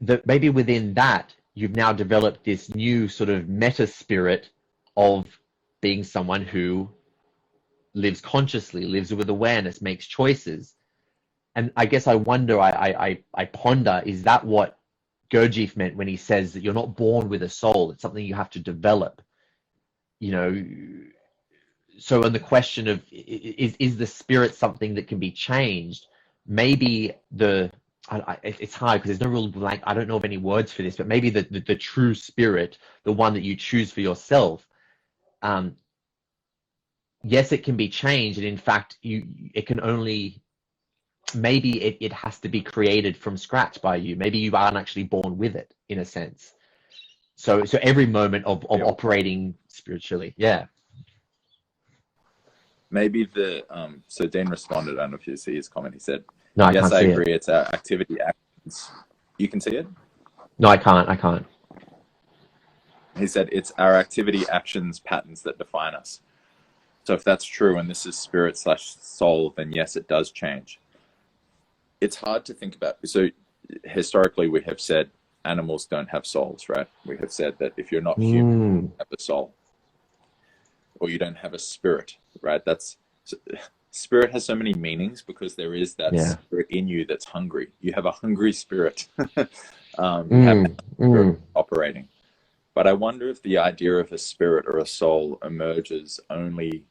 that maybe within that you've now developed this new sort of meta spirit of being someone who lives consciously, lives with awareness, makes choices. And I guess I wonder, I ponder, is that what Gurdjieff meant when he says that you're not born with a soul? It's something you have to develop. So on the question of, is the spirit something that can be changed? Maybe it's hard because there's no real blank, I don't know of any words for this, but maybe the true spirit, the one that you choose for yourself, yes, it can be changed, and in fact, it can only, maybe it has to be created from scratch by you. Maybe you aren't actually born with it, in a sense. So every moment of operating spiritually, yeah. Maybe so Dean responded, I don't know if you see his comment. He said, No, I yes, can't I see agree. it. It's our activity actions. You can see it? No, I can't. He said, it's our activity actions patterns that define us. So if that's true, and this is spirit/soul, then yes, it does change. It's hard to think about. So historically, we have said animals don't have souls, right? We have said that if you're not human, you have a soul, or you don't have a spirit, right? Spirit has so many meanings because there is that spirit in you that's hungry. You have a hungry spirit. You have that spirit operating. But I wonder if the idea of a spirit or a soul emerges only,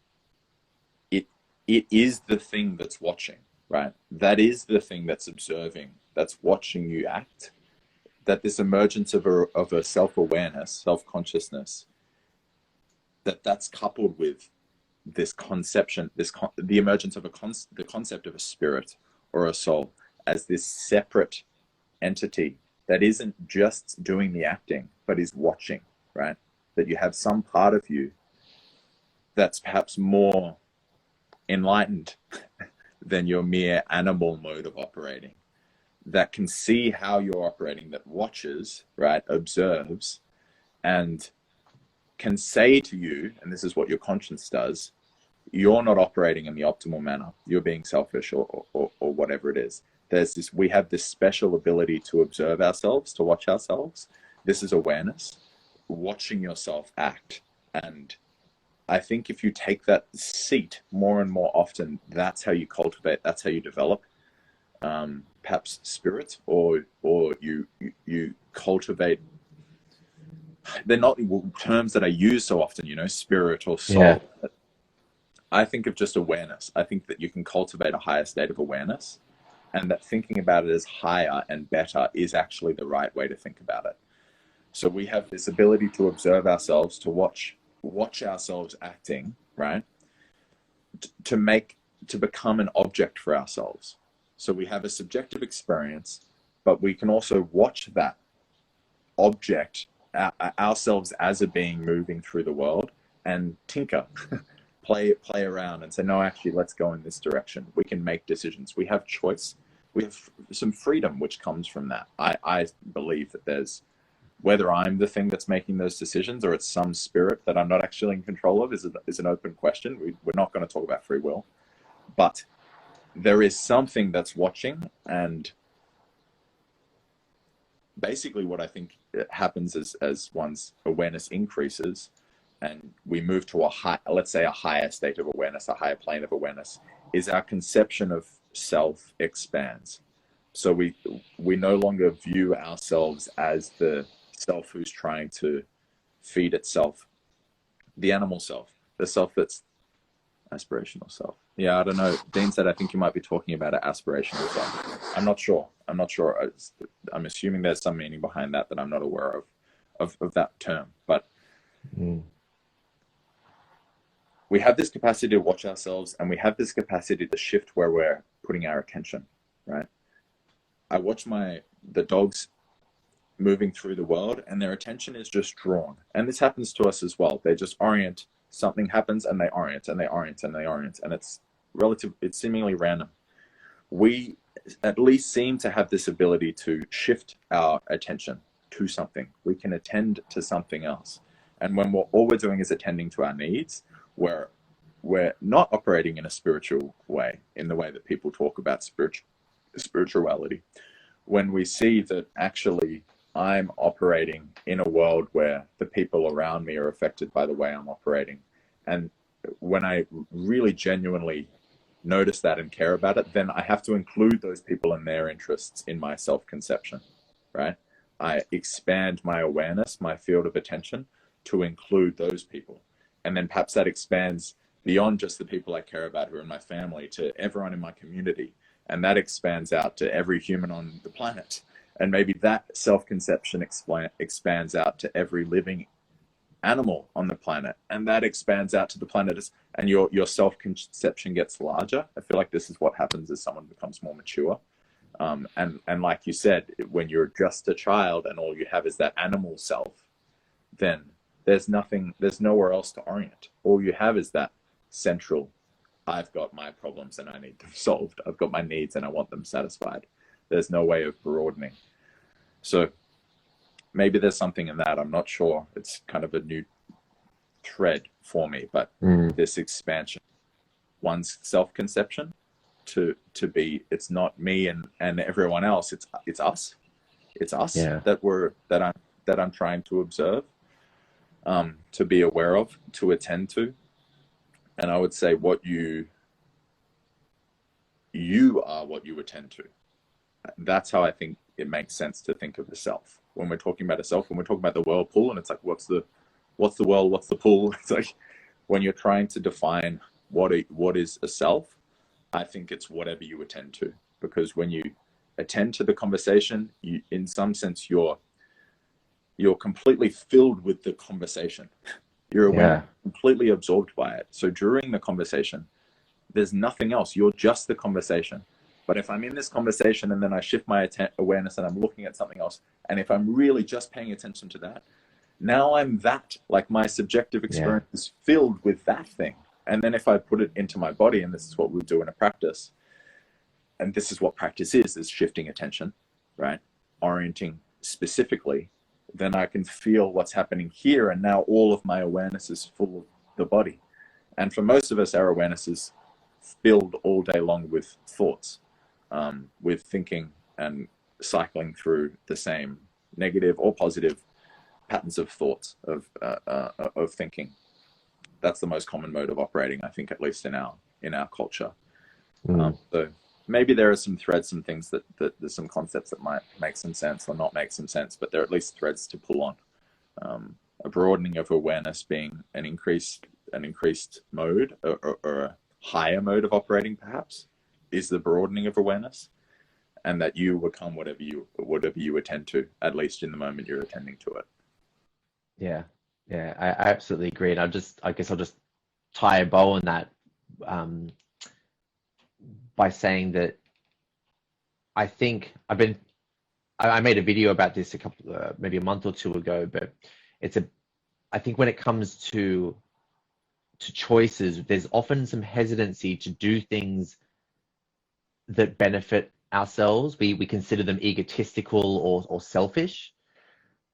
it is the thing that's watching, right? That is the thing that's observing, that's watching you act. That this emergence of a self-awareness, self-consciousness, that's coupled with this conception, the emergence of the concept of a spirit or a soul as this separate entity that isn't just doing the acting, but is watching, right? That you have some part of you that's perhaps more enlightened than your mere animal mode of operating, that can see how you're operating, that watches, right, observes, and can say to you, and this is what your conscience does, you're not operating in the optimal manner. You're being selfish or whatever it is. We have this special ability to observe ourselves, to watch ourselves. This is awareness, watching yourself act. And I think if you take that seat more and more often, that's how you cultivate, that's how you develop perhaps spirit, or you cultivate they're not terms that I use so often, you know, spirit or Yeah. soul. I think of just awareness. I think that you can cultivate a higher state of awareness, and that thinking about it as higher and better is actually the right way to think about it. So we have this ability to observe ourselves, to watch ourselves acting, right? To become an object for ourselves. So we have a subjective experience, but we can also watch that object, ourselves as a being moving through the world, and tinker, play around, and say, no, actually, let's go in this direction. We can make decisions. We have choice. We have some freedom, which comes from that. I believe that there's, whether I'm the thing that's making those decisions or it's some spirit that I'm not actually in control of is an open question. We're not going to talk about free will, but there is something that's watching. And basically what I think happens as one's awareness increases and we move to let's say a higher state of awareness, a higher plane of awareness, is our conception of self expands. So we no longer view ourselves as the self who's trying to feed itself, the animal self, the self that's aspirational self. Yeah, I don't know. Dean said, I think you might be talking about an aspirational self. I'm not sure. I'm assuming there's some meaning behind that I'm not aware of that term. But we have this capacity to watch ourselves, and we have this capacity to shift where we're putting our attention, right? I watch the dogs moving through the world, and their attention is just drawn. And this happens to us as well. They just orient. Something happens, and they orient, and they orient, and they orient, and it's seemingly random. We at least seem to have this ability to shift our attention to something. We can attend to something else. And when all we're doing is attending to our needs, we're not operating in a spiritual way, in the way that people talk about spirituality. When we see that actually I'm operating in a world where the people around me are affected by the way I'm operating. And when I really genuinely notice that and care about it, then I have to include those people and their interests in my self-conception, right? I expand my awareness, my field of attention, to include those people. And then perhaps that expands beyond just the people I care about who are in my family to everyone in my community. And that expands out to every human on the planet. And maybe that self-conception expands out to every living animal on the planet. And that expands out to the planet. And your self-conception gets larger. I feel like this is what happens as someone becomes more mature. And like you said, when you're just a child and all you have is that animal self, then there's nowhere else to orient. All you have is that central, I've got my problems and I need them solved. I've got my needs and I want them satisfied. There's no way of broadening. So maybe there's something in that. I'm not sure. It's kind of a new thread for me, but this expansion, one's self-conception to be, it's not me and everyone else. It's us. It's us that I'm trying to observe, to be aware of, to attend to. And I would say you are what you attend to. That's how I think it makes sense to think of the self. When we're talking about a self, when we're talking about the whirlpool, and it's like, what's the whirl, what's the pool? It's like when you're trying to define what is a self, I think it's whatever you attend to. Because when you attend to the conversation, in some sense, you're completely filled with the conversation. You're completely absorbed by it. So during the conversation, there's nothing else. You're just the conversation. But if I'm in this conversation and then I shift my awareness and I'm looking at something else, and if I'm really just paying attention to that, now I'm that. Like my subjective experience is filled with that thing. And then if I put it into my body, and this is what we do in a practice, and this is what practice is shifting attention, right? Orienting specifically, then I can feel what's happening here. And now all of my awareness is full of the body. And for most of us, our awareness is filled all day long with thoughts, with thinking and cycling through the same negative or positive patterns of thoughts, of thinking. That's the most common mode of operating, I think, at least in our culture. So maybe there are some threads, some things that there's some concepts that might make some sense or not make some sense, but there are at least threads to pull on a broadening of awareness being an increased mode, or a higher mode of operating, perhaps, is the broadening of awareness, and that you become whatever you attend to, at least in the moment you're attending to it. Yeah, yeah, I absolutely agree. And I guess I'll just tie a bow on that by saying that I think I made a video about this maybe a month or two ago, but I think when it comes to choices, there's often some hesitancy to do things that benefit ourselves. We consider them egotistical or selfish,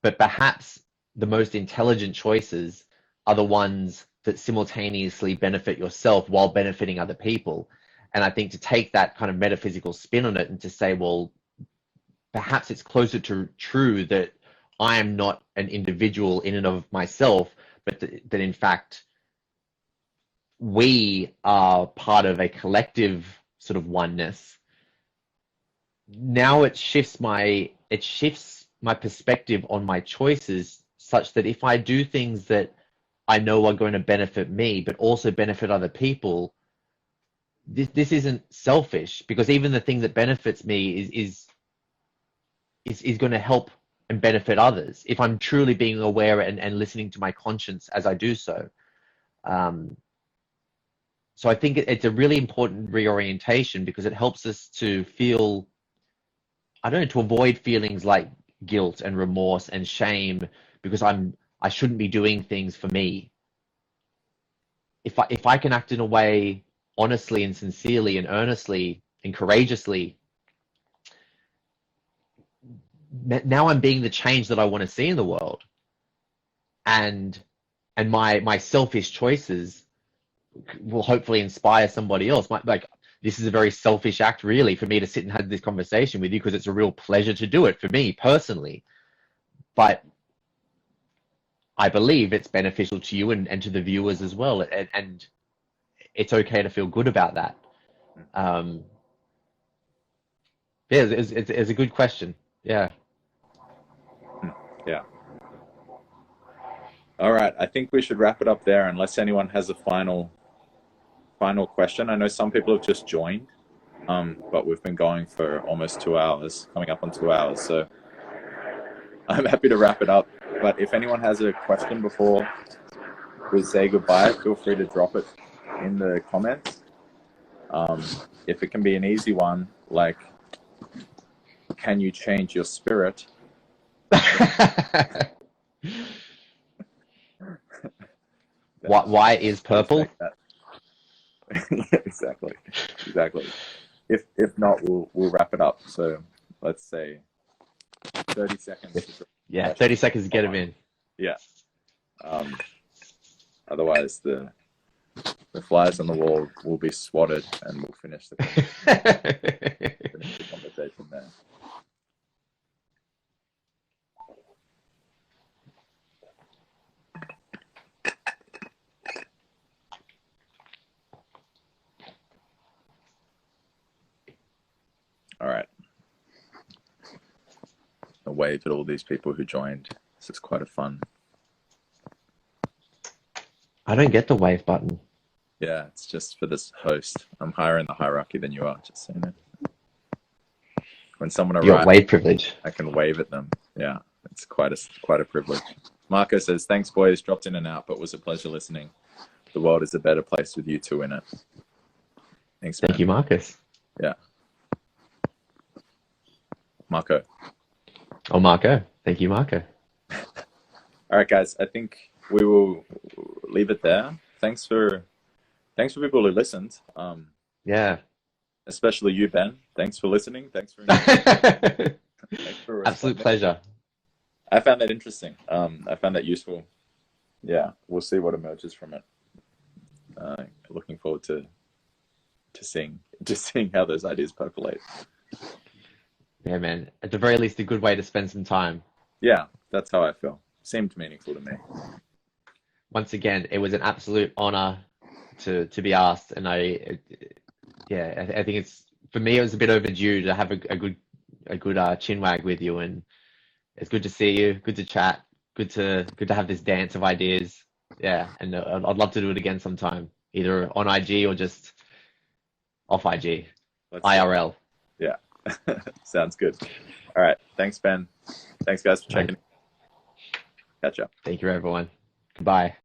but perhaps the most intelligent choices are the ones that simultaneously benefit yourself while benefiting other people. And I think to take that kind of metaphysical spin on it and to say, well, perhaps it's closer to true that I am not an individual in and of myself, but that in fact we are part of a collective sort of oneness. Now it shifts my perspective on my choices, such that if I do things that I know are going to benefit me, but also benefit other people, this isn't selfish, because even the thing that benefits me is going to help and benefit others if I'm truly being aware and listening to my conscience as I do so. So I think it's a really important reorientation, because it helps us to feel, I don't know, to avoid feelings like guilt and remorse and shame because I shouldn't be doing things for me. If I can act in a way honestly and sincerely and earnestly and courageously, now I'm being the change that I want to see in the world. And my selfish choices will hopefully inspire somebody else. Like, this is a very selfish act, really, for me to sit and have this conversation with you, because it's a real pleasure to do it for me personally. But I believe it's beneficial to you and to the viewers as well. And it's okay to feel good about that. Yeah, it's a good question. Yeah. Yeah. All right. I think we should wrap it up there, unless anyone has a final question. I know some people have just joined, but we've been going for almost 2 hours, coming up on 2 hours. So I'm happy to wrap it up. But if anyone has a question before we say goodbye, feel free to drop it in the comments. If it can be an easy one, like, can you change your spirit? Why is purple? Exactly. If not, we'll wrap it up. So let's say 30 seconds. Yeah, 30 seconds to get them in. Yeah. Otherwise, the flies on the wall will be swatted, and we'll finish the conversation there. All right. A wave at all these people who joined. This is quite a fun. I don't get the wave button. Yeah, it's just for this host. I'm higher in the hierarchy than you are, just so you know. When someone arrives, you got wave privilege. I can wave at them. Yeah, it's quite a privilege. Marco says, thanks, boys. Dropped in and out, but was a pleasure listening. The world is a better place with you two in it. Thanks, man. Thank you, Marcus. Yeah. Marco. Oh, Marco. Thank you, Marco. All right, guys. I think we will leave it there. Thanks for people who listened. Yeah. Especially you, Ben. Thanks for listening. Thanks for Absolute pleasure. I found that interesting. I found that useful. Yeah, we'll see what emerges from it. Looking forward to seeing how those ideas percolate. Yeah, man. At the very least, a good way to spend some time. Yeah, that's how I feel. Seemed meaningful to me. Once again, it was an absolute honor to be asked, and I think it's, for me, it was a bit overdue to have a good chinwag with you, and it's good to see you, good to chat. Good to have this dance of ideas. Yeah, and I'd love to do it again sometime, either on IG or just off IG, Let's IRL. Yeah. Sounds good. All right. Thanks, Ben. Thanks, guys, for checking. Catch up. Thank you, everyone. Goodbye.